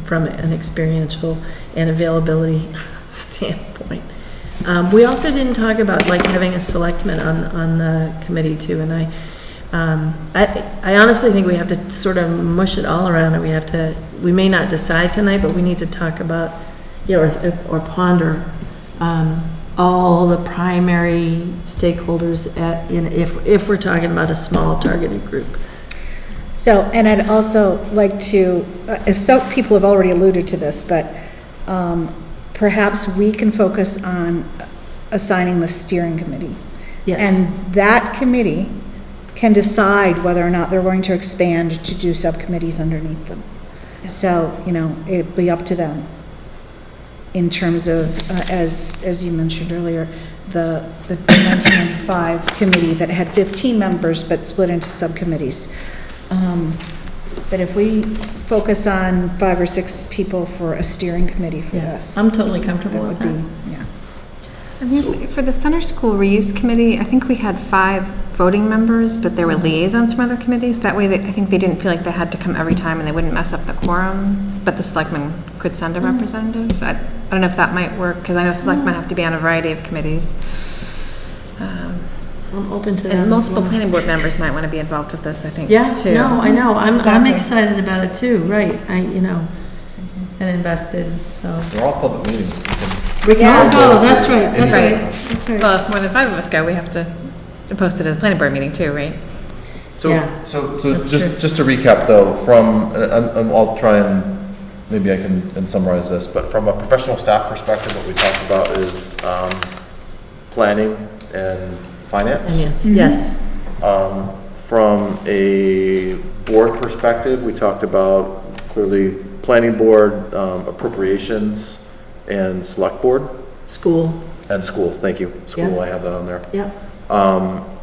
from an experiential and availability standpoint. We also didn't talk about like having a selectman on the committee too, and I honestly think we have to sort of mush it all around, and we may not decide tonight, but we need to talk about, or ponder, all the primary stakeholders if we're talking about a small targeted group. So, and I'd also like to, some people have already alluded to this, but perhaps we can focus on assigning the steering committee. Yes. And that committee can decide whether or not they're going to expand to do subcommittees underneath them. So, it'd be up to them in terms of, as you mentioned earlier, the 1995 committee that had 15 members but split into subcommittees. But if we focus on 5 or 6 people for a steering committee for this. I'm totally comfortable with that. Yeah. I think for the Center School Reuse Committee, I think we had 5 voting members, but there were liaisons from other committees. That way, I think they didn't feel like they had to come every time and they wouldn't mess up the quorum, but the selectmen could send a representative. I don't know if that might work, because I know selectmen have to be on a variety of committees. I'm open to that. And as multiple well. planning board members might want to be involved with this, I think, Yeah, too. no, I know, I'm Exactly. excited about it too, right, and invested, so. They're all public meetings. We can all go, that's right, that's Right. right, that's right. Well, if more than 5 of us go, we have to post it as a planning board meeting, too, right? Yeah, So that's true. just to recap though, I'll try and, maybe I can summarize this, but from a professional staff perspective, what we talked about is, planning and finance. Yes, From a board perspective, we talked about clearly planning board, appropriations, and select board, school, and schools, thank you, school, Yeah. I have that on there. yep,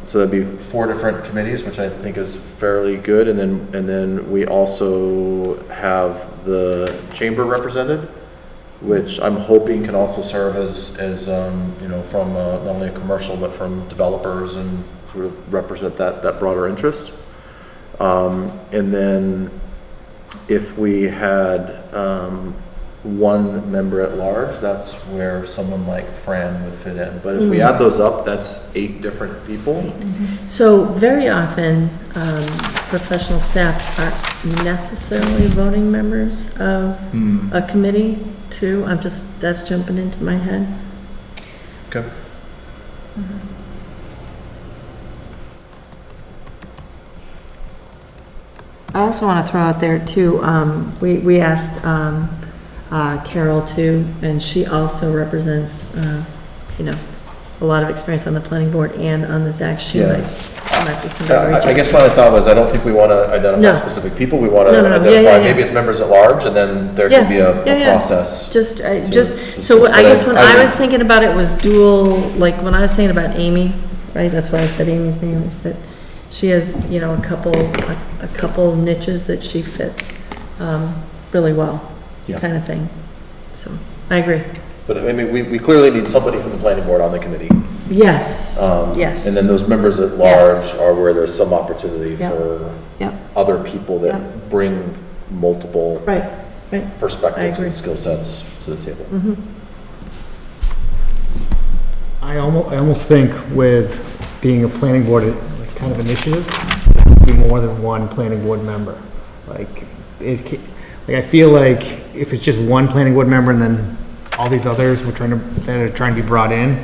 So that'd be 4 different committees, which I think is fairly good, and then we also have the chamber represented, which I'm hoping can also serve as from not only a commercial, but from developers and sort of represent that broader interest. And then if we had one member at large, that's where someone like Fran would fit in. But if we add those up, that's 8 different people. so very often, professional staff aren't necessarily voting members of a committee too, that's jumping into my head. Okay. I also want to throw out there too, we asked Carol too, and she also represents, a lot of experience on the planning board and on the ZAC. She Yeah. might be somebody to reach I out. guess my thought was, I don't think we want to identify No. specific people, we want to No, no, no. Yeah, identify, yeah, yeah. maybe it's members at large, and then there Yeah, can be a yeah, yeah. process. So I guess when I I- was thinking about it was dual, like when I was thinking about Amy, right, that's why I said Amy's name, is that she has, a couple niches that she fits, really well, Yeah. kind of thing. So, I agree. But I mean, we clearly need somebody from the planning board on the committee. Yes, And then those members at Yes. large are where there's some opportunity Yep. for Yep. other people that Yep. bring multiple Right, right. I perspectives agree. and skill sets to the table. I almost think with being a planning board, like kind of initiative, there has to be more than one planning board member. Like, I feel like if it's just one planning board member and then all these others that are trying to be brought in,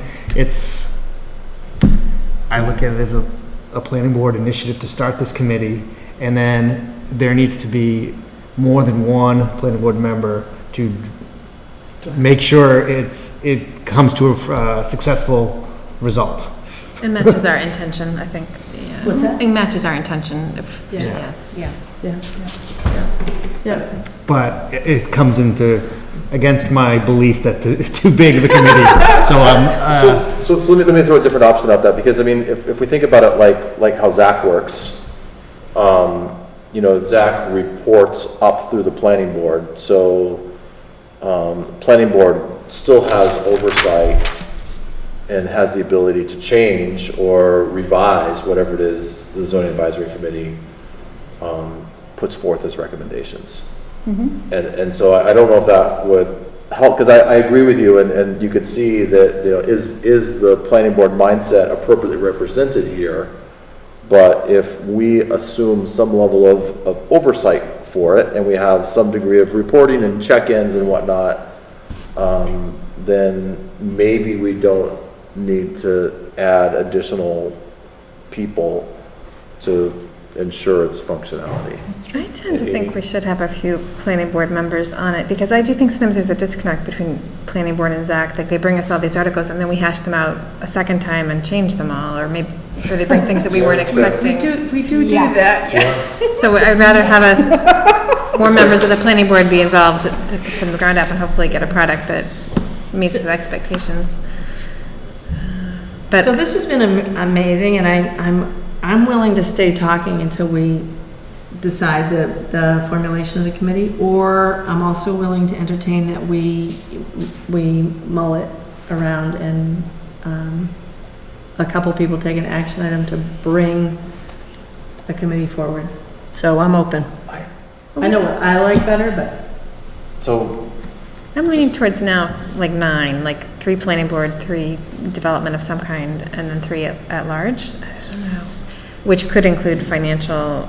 I look at it as a planning board initiative to start this committee, and then there needs to be more than one planning board member to make sure it comes to a successful result. It matches our intention, I think. Yeah. What's that? It matches our intention. Yeah. Yeah. Yeah. But it comes against my belief that it's too big of a committee. So So let me throw a different option out there, because I mean, if we think about it like how Zach works, Zach reports up through the planning board, so planning board still has oversight and has the ability to change or revise whatever it is the zoning advisory committee puts forth as recommendations. And so I don't know if that would help, because I agree with you, and you could see that, is the planning board mindset appropriately represented here? But if we assume some level of oversight for it, and we have some degree of reporting and check-ins and whatnot, then maybe we don't need to add additional people to ensure its functionality. I tend to think we should have a few planning board members on it, because I do think sometimes there's a disconnect between planning board and Zach. Like, they bring us all these articles and then we hash them out a second time and change them all, or maybe, or they bring things that we weren't expecting. We do that, yeah. So I'd rather have us, more members of the planning board be involved from the ground up and hopefully get a product that meets the expectations. But So this has been amazing, and I'm willing to stay talking until we decide the formulation of the committee, or I'm also willing to entertain that we mull it around and a couple people take an action item to bring a committee forward. So I'm open. I know what I like better, but So, I'm leaning towards now, like 9, like 3 planning board, 3 development of some kind, and then 3 at large. I don't know. Which could include financial,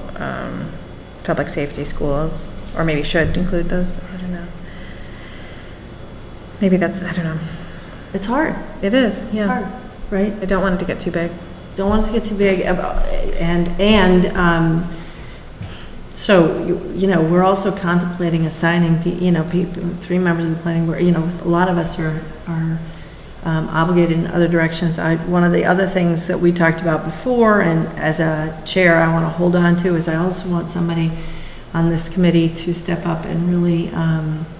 public safety, schools, or maybe should include those. I don't know. Maybe that's, I don't know. it's hard. It is, It's yeah. hard, right? I don't want it to get too big. Don't want it to get too big, so, you know, we're also contemplating assigning, 3 members of the planning board, a lot of us are obligated in other directions. One of the other things that we talked about before, and as a chair I want to hold on to, is I also want somebody on this committee to step up and really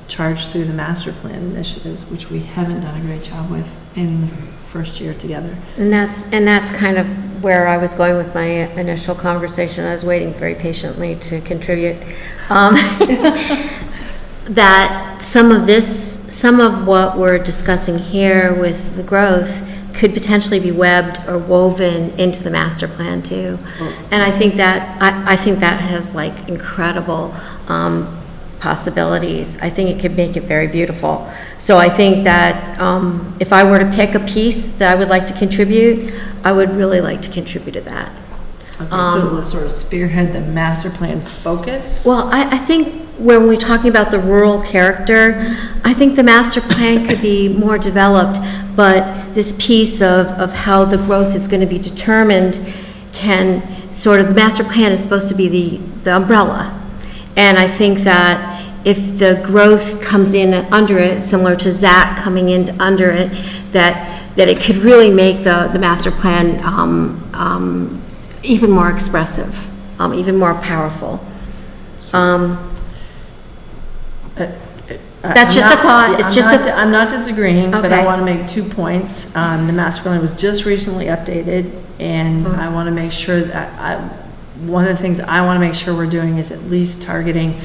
charge through the master plan initiatives, which we haven't done a great job with in the first year together. And that's kind of where I was going with my initial conversation. I was waiting very patiently to contribute. That some of what we're discussing here with the growth could potentially be webbed or woven into the master plan too. And I think that has like incredible possibilities. I think it could make it very beautiful. So I think that if I were to pick a piece that I would like to contribute, I would really like to contribute to that. Okay, so we'll sort of spearhead the master plan focus? Well, I think when we're talking about the rural character, I think the master plan could be more developed, but this piece of how the growth is going to be determined can sort of, the master plan is supposed to be the umbrella. And I think that if the growth comes in under it, similar to Zach coming in under it, that it could really make the master plan even more expressive, even more powerful. That's just a thought. It's just a. I'm not disagreeing, but I Okay. want to make 2 points. The master plan was just recently updated, and I want to make sure that one of the things I want to make sure we're doing is at least targeting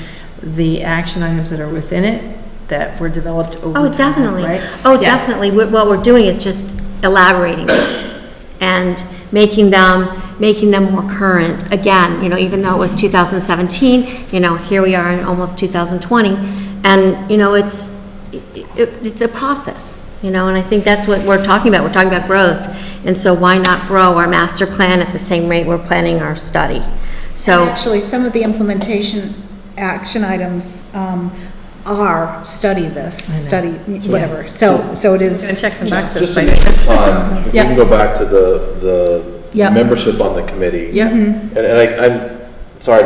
the action items that are within it that were developed over time. Oh, definitely. Right? Oh, Yeah. definitely. What we're doing is just elaborating it and making them more current. Again, even though it was 2017, here we are in almost 2020, and, it's a process, and I think that's what we're talking about. We're talking about growth, and so why not grow our master plan at the same rate we're planning our study? So. Actually, some of the implementation action items are study this, study whatever. So it is. Gonna check some boxes Just by in doing the this. time, if we can go back to the Yep. membership on the committee. Yep. And I'm sorry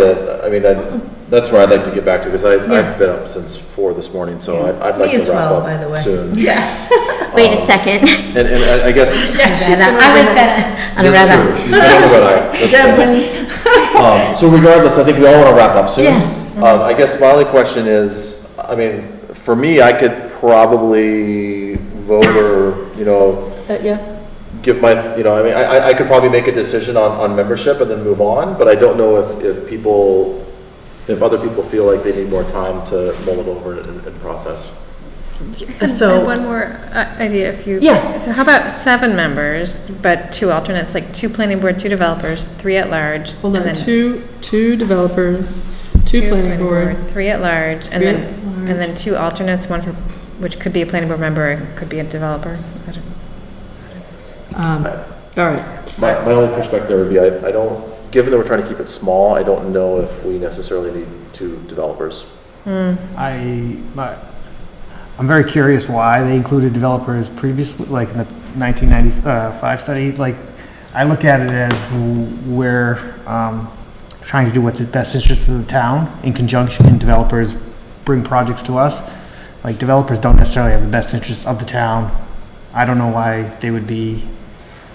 that's where I'd like to get back to, because I've been up since 4 this morning, so I'd like Me as to wrap well, by the up way. soon. Yeah. Wait a second. And I guess. I was better on a That's rather. true. You've been on the red eye. That's Deb fine. wins. So regardless, I think we all want to wrap up soon. Yes. I guess my only question is, for me, I could probably vote or, Yeah. give my, I could probably make a decision on membership and then move on, but I don't know if other people feel like they need more time to mull it over and process. So. One more idea, if you. Yeah. So how about 7 members, but 2 alternates, like 2 planning board, 2 developers, 3 at large? Hold and on, then two developers, 2 planning board. 3 at large, and 3 then, at large. and then 2 alternates, one for, which could be a planning board member, it could be a developer. I don't- All right. My only perspective would be, I don't given that we're trying to keep it small, I don't know if we necessarily need 2 developers. I'm very curious why they included developers previously, like in the 1995 study. Like, I look at it as we're trying to do what's in the best interest of the town in conjunction, and developers bring projects to us. Like, developers don't necessarily have the best interests of the town. I don't know why they would be,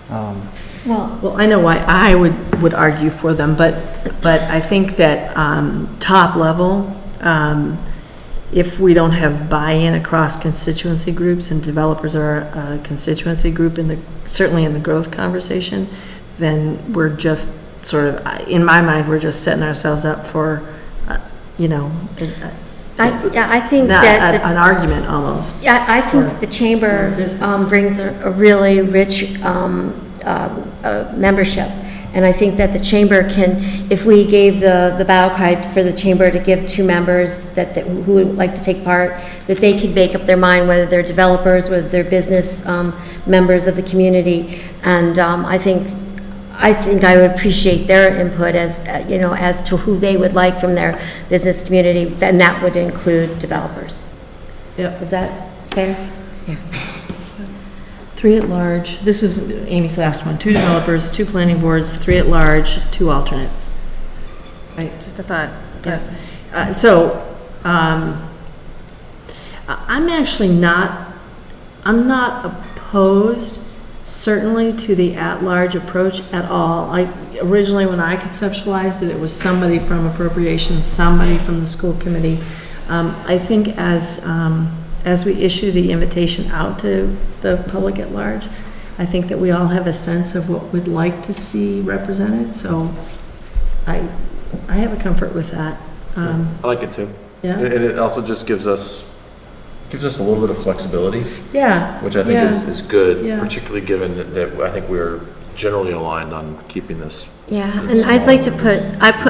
Well, I know why I would argue for them, but I think that top level, if we don't have buy-in across constituency groups, and developers are a constituency group certainly in the growth conversation, then we're just sort of, in my mind, we're just setting ourselves up for, I think that an argument almost. Yeah, I think the chamber brings a really rich membership. And I think that the chamber can, if we gave the battle cry for the chamber to give 2 members who would like to take part, that they could make up their mind whether they're developers, whether they're business members of the community. And I think I would appreciate their input as to who they would like from their business community, and that would include developers. Yep. Is that fair? Yeah. 3 at large, this is Amy's last one, 2 developers, 2 planning boards, 3 at large, 2 alternates. Right, Just a thought. yeah. I'm actually not opposed, certainly, to the at-large approach at all. Originally, when I conceptualized it, it was somebody from appropriations, somebody from the school committee. I think as we issue the invitation out to the public at large, I think that we all have a sense of what we'd like to see represented, so I have a comfort with that. I like it too. Yeah. And it also just gives us a little bit of flexibility, Yeah. which I think is good, Yeah. particularly given that I think we're generally aligned on keeping this. Yeah, and I'd like to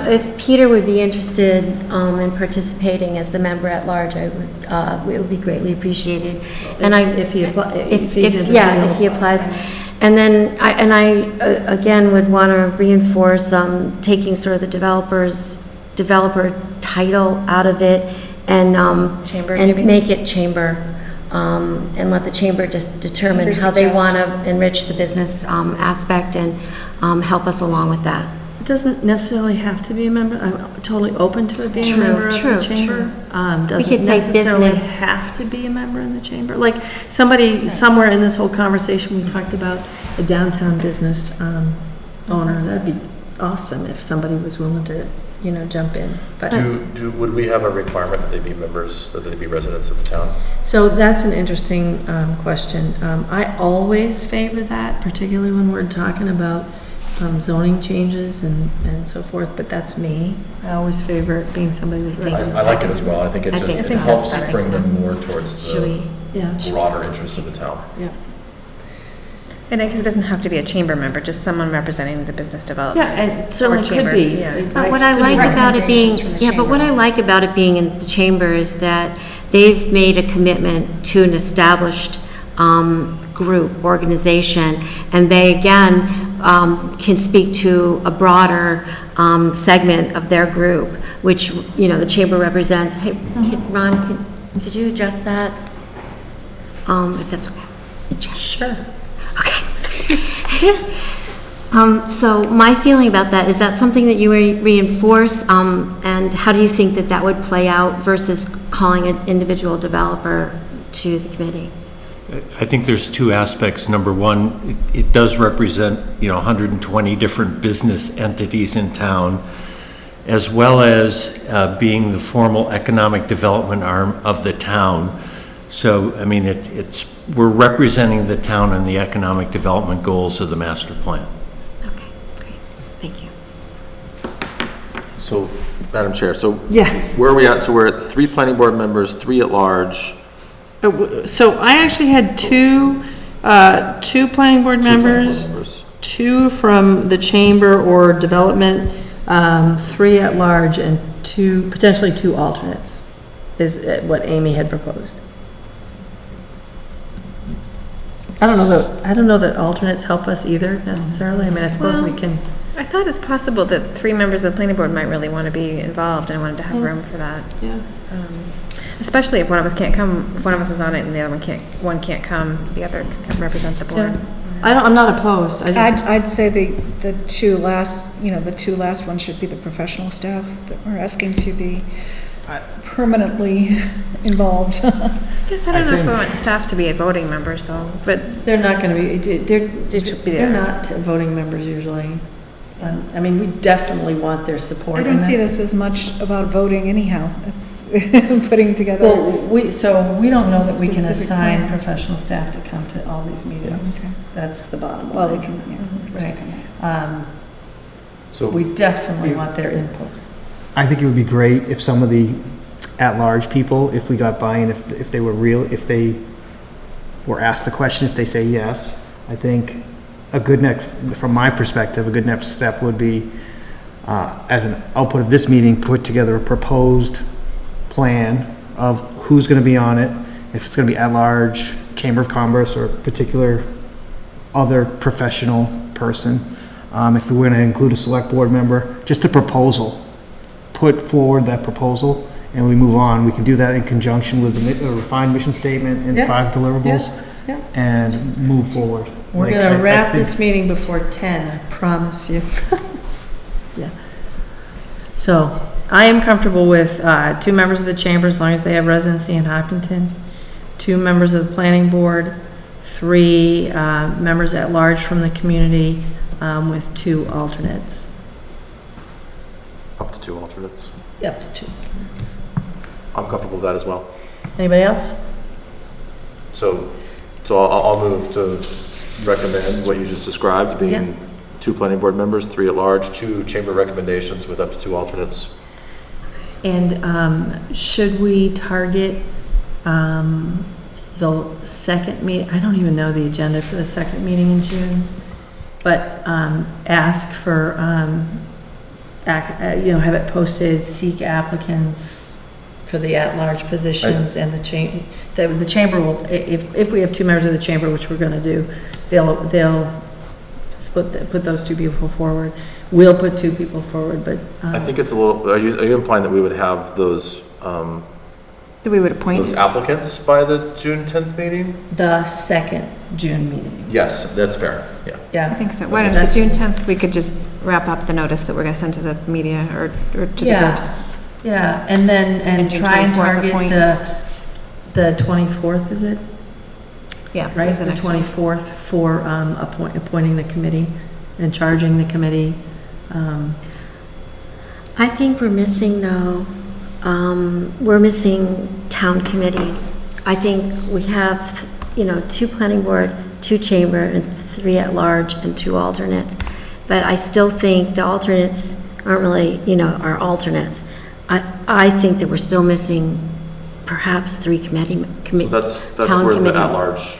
if Peter would be interested in participating as the member at large, it would be greatly appreciated. And If he's interested, if he applies. And then I again would want to reinforce taking sort of the developer title out of it and Chamber, and maybe? make it chamber. And let the chamber just determine how they want to enrich the business aspect and help us along with that. It doesn't necessarily have to be a member. I'm totally open to it being a member of the True. chamber. Doesn't could say necessarily business. have to be a member in the chamber. Like, somewhere in this whole conversation, we talked about a downtown business owner. That'd be awesome if somebody was willing to, jump in. But Would we have a requirement that they be members, that they be residents of the town? So that's an interesting question. I always favor that, particularly when we're talking about zoning changes and so forth, but that's me. I always favor it being somebody with residence. I like it as well. I think it I think just that's helps better. bring them more towards Should the we? Yeah, broader interests of the town. yeah. And I guess it doesn't have to be a chamber member, just someone representing the business Yeah, development. and certainly Or could chamber, be. yeah. But what I like about it being, but what I like about it being in the chamber is that they've made a commitment to an established group, organization, and they again can speak to a broader segment of their group, which, the chamber represents. Hey, Ron, could you address that? If that's okay. Sure. Okay. So my feeling about that, is that something that you reinforce, and how do you think that would play out versus calling an individual developer to the committee? I think there's 2 aspects. Number one, it does represent, 120 different business entities in town, as well as being the formal economic development arm of the town. So, I mean, we're representing the town and the economic development goals of the master plan. Okay, great, thank you. So, Madam Chair, Yes. where are we at? So we're at 3 planning board members, 3 at large. So I actually had two planning board members, 2 from the chamber or development, 3 at large, and potentially 2 alternates, is what Amy had proposed. I don't know that alternates help us either necessarily. I mean, I suppose we can I thought it's possible that 3 members of the planning board might really want to be involved, and I wanted to have room for that. Yeah. Especially if one of us can't come, if one of us is on it and the other one can't come, the other can represent the board. I'm not opposed, I just, I'd say the two last ones should be the professional staff that we're asking to be permanently involved. I guess I don't know if I want staff to be voting members though, but they're not gonna be, they're be there. not voting members usually. I mean, we definitely want their support. I don't see this as much about voting anyhow. It's putting together. Well, we don't know that we can Specific assign plans. professional staff to come to all these meetings. Okay. That's the bottom line. Well, we can, yeah. Right. So We definitely want their input. I think it would be great if some of the at-large people, if we got buy-in, if they were real, if they were asked the question, if they say yes, I think a good next, from my perspective, a good next step would be, as an output of this meeting, put together a proposed plan of who's gonna be on it, if it's gonna be at-large, Chamber of Commerce, or a particular other professional person. If we were gonna include a select board member, just a proposal. Put forward that proposal, and we move on. We can do that in conjunction with the refined mission statement and Yeah. 5 deliverables, Yeah. and move forward. We're Like, gonna I wrap think- this meeting before 10, I promise you. Yeah. So, I am comfortable with 2 members of the chamber, as long as they have residency in Hopkinton, 2 members of the planning board, 3 members at large from the community, with 2 alternates. Up to 2 alternates. Up to 2. I'm comfortable with that as well. Anybody else? So I'll move to recommend what you just described, Yeah. being 2 planning board members, 3 at large, 2 chamber recommendations with up to 2 alternates. And should we target the second meet, I don't even know the agenda for the second meeting in June, but ask for, have it posted, seek applicants for the at-large positions, and the chamber will, if we have 2 members of the chamber, which we're gonna do, they'll put those 2 people forward. We'll put 2 people forward, but. I think it's a little, are you implying that we would have those, that we would appoint. those applicants by the June 10th meeting? The second June meeting, Yes, that's fair, yeah. yeah. I think so. Why don't the June 10th, we could just wrap up the notice that we're going to send to the media or to the Yeah. groups. Yeah, and then, and June try and 24th target appoint. the 24th, is it? Yeah. Right, is the next one. 24th for appointing the committee and charging the committee. I think we're missing, though, we're missing town committees. I think we have, 2 planning board, 2 chamber, and 3 at large, and 2 alternates. But I still think the alternates aren't really, are alternates. I think that we're still missing perhaps 3 So committee. that's Town where the committee. at-large,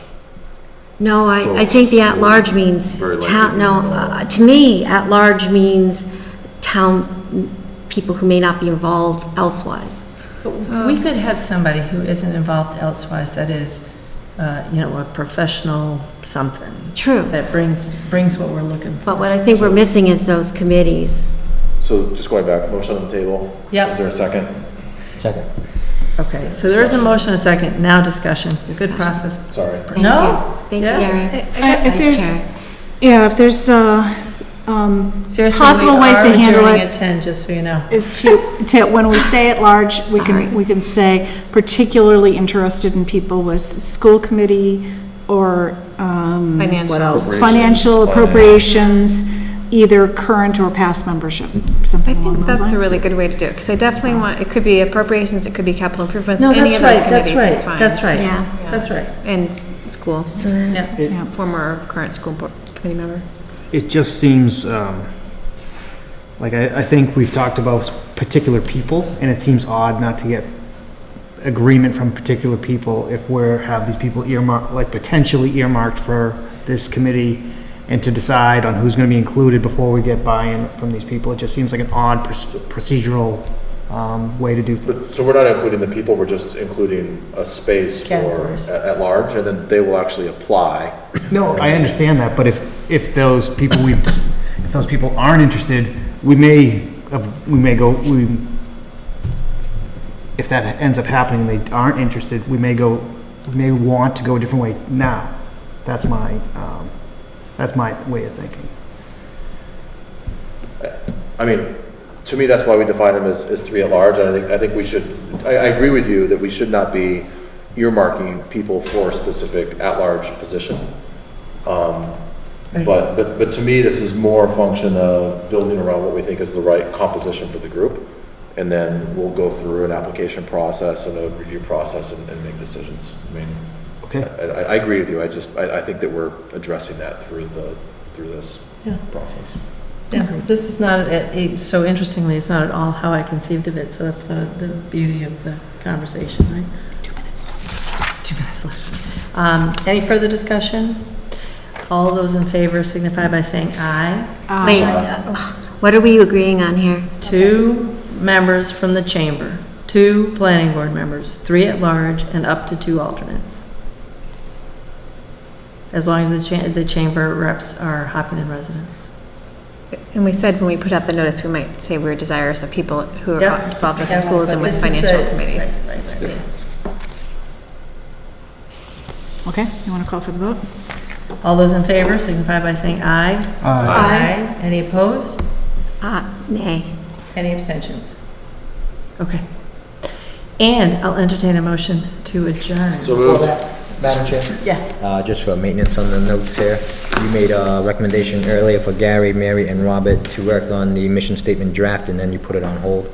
No, I think the at-large means Very town, likely. to me, at-large means town people who may not be involved elsewise. But we could have somebody who isn't involved elsewise, that is, a professional something, True. that brings what we're looking for. But what I think we're missing is those committees. so just going back, motion on the table? Yep. Is there a second? Second. Okay, so there is a motion, a second, now discussion. Good Discussion. process. Sorry. Thank No? you. Thank you, Yeah. Gary. If Vice there's, Chair. yeah, if there's, Seriously, possible ways to handle We are adjourning it at 10, just so you know. is to, when we say at large, we Sorry. can say particularly interested in people with school committee or, Financial. what else? Appropriations. Financial appropriations, either current or past membership, I something along think those that's lines. a really good way to do it, because I definitely want, it could be appropriations, it could be capital improvements, No, any that's of those right, that's committees is right, fine. that's right. Yeah. That's right. And school, Yeah. Yeah. former or current school board committee member. It just seems, like, I think we've talked about particular people, and it seems odd not to get agreement from particular people if have these people earmarked, like potentially earmarked for this committee, and to decide on who's gonna be included before we get buy-in from these people. It just seems like an odd procedural, way to do things. So we're not including the people, we're just including a space for Categories. at large, and then they will actually apply. No, I understand that, but if those people if those people aren't interested, we may if that ends up happening, they aren't interested, we may want to go a different way now. That's my way of thinking. I mean, to me, that's why we define them as three at large, and I think we should, I agree with you that we should not be earmarking people for a specific at-large position. But to me, this is more a function of building around what we think is the right composition for the group, and then we'll go through an application process and a review process and make decisions. I mean, Okay. I agree with you, I think that we're addressing that through this Yeah. process. Yeah, this is not, so interestingly, it's not at all how I conceived of it, so that's the beauty of the conversation, right? 2 minutes. 2 minutes left. Any further discussion? All those in favor signify by saying aye. Wait, what are we agreeing on here? 2 members from the chamber, 2 planning board members, 3 at large, and up to 2 alternates. As long as the chamber reps are Hopkinton residents. And we said when we put out the notice, we might say we're desirous of people who are Yep. involved with the Yeah, schools but and with this is financial the- committees. right. Okay, you want to call for the vote? All those in favor signify by saying aye. Aye. Any opposed? Nay. Any abstentions? Okay. And I'll entertain a motion to adjourn. So moved. Madam Chair? Yeah. Just for maintenance on the notes here, you made a recommendation earlier for Gary, Mary, and Robert to work on the mission statement draft, and then you put it on hold.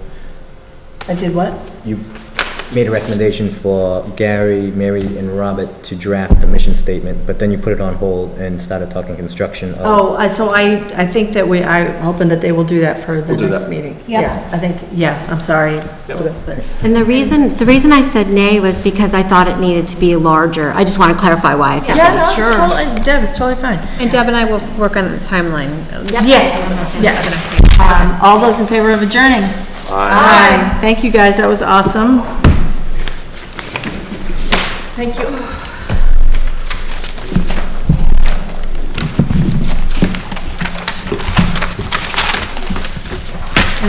I did what? You made a recommendation for Gary, Mary, and Robert to draft the mission statement, but then you put it on hold and started talking construction of... Oh, I think that I'm hoping that they will do that for the We'll do next that. meeting. Yep. Yeah, I think, I'm sorry. And the reason I said nay was because I thought it needed to be larger. I just want to clarify why I said Yeah, no, that. it's totally, Deb, it's totally fine. And Deb and I will work on the timeline. Yes. All those in favor of adjourning? Aye. Thank you, guys, that was awesome. Thank you.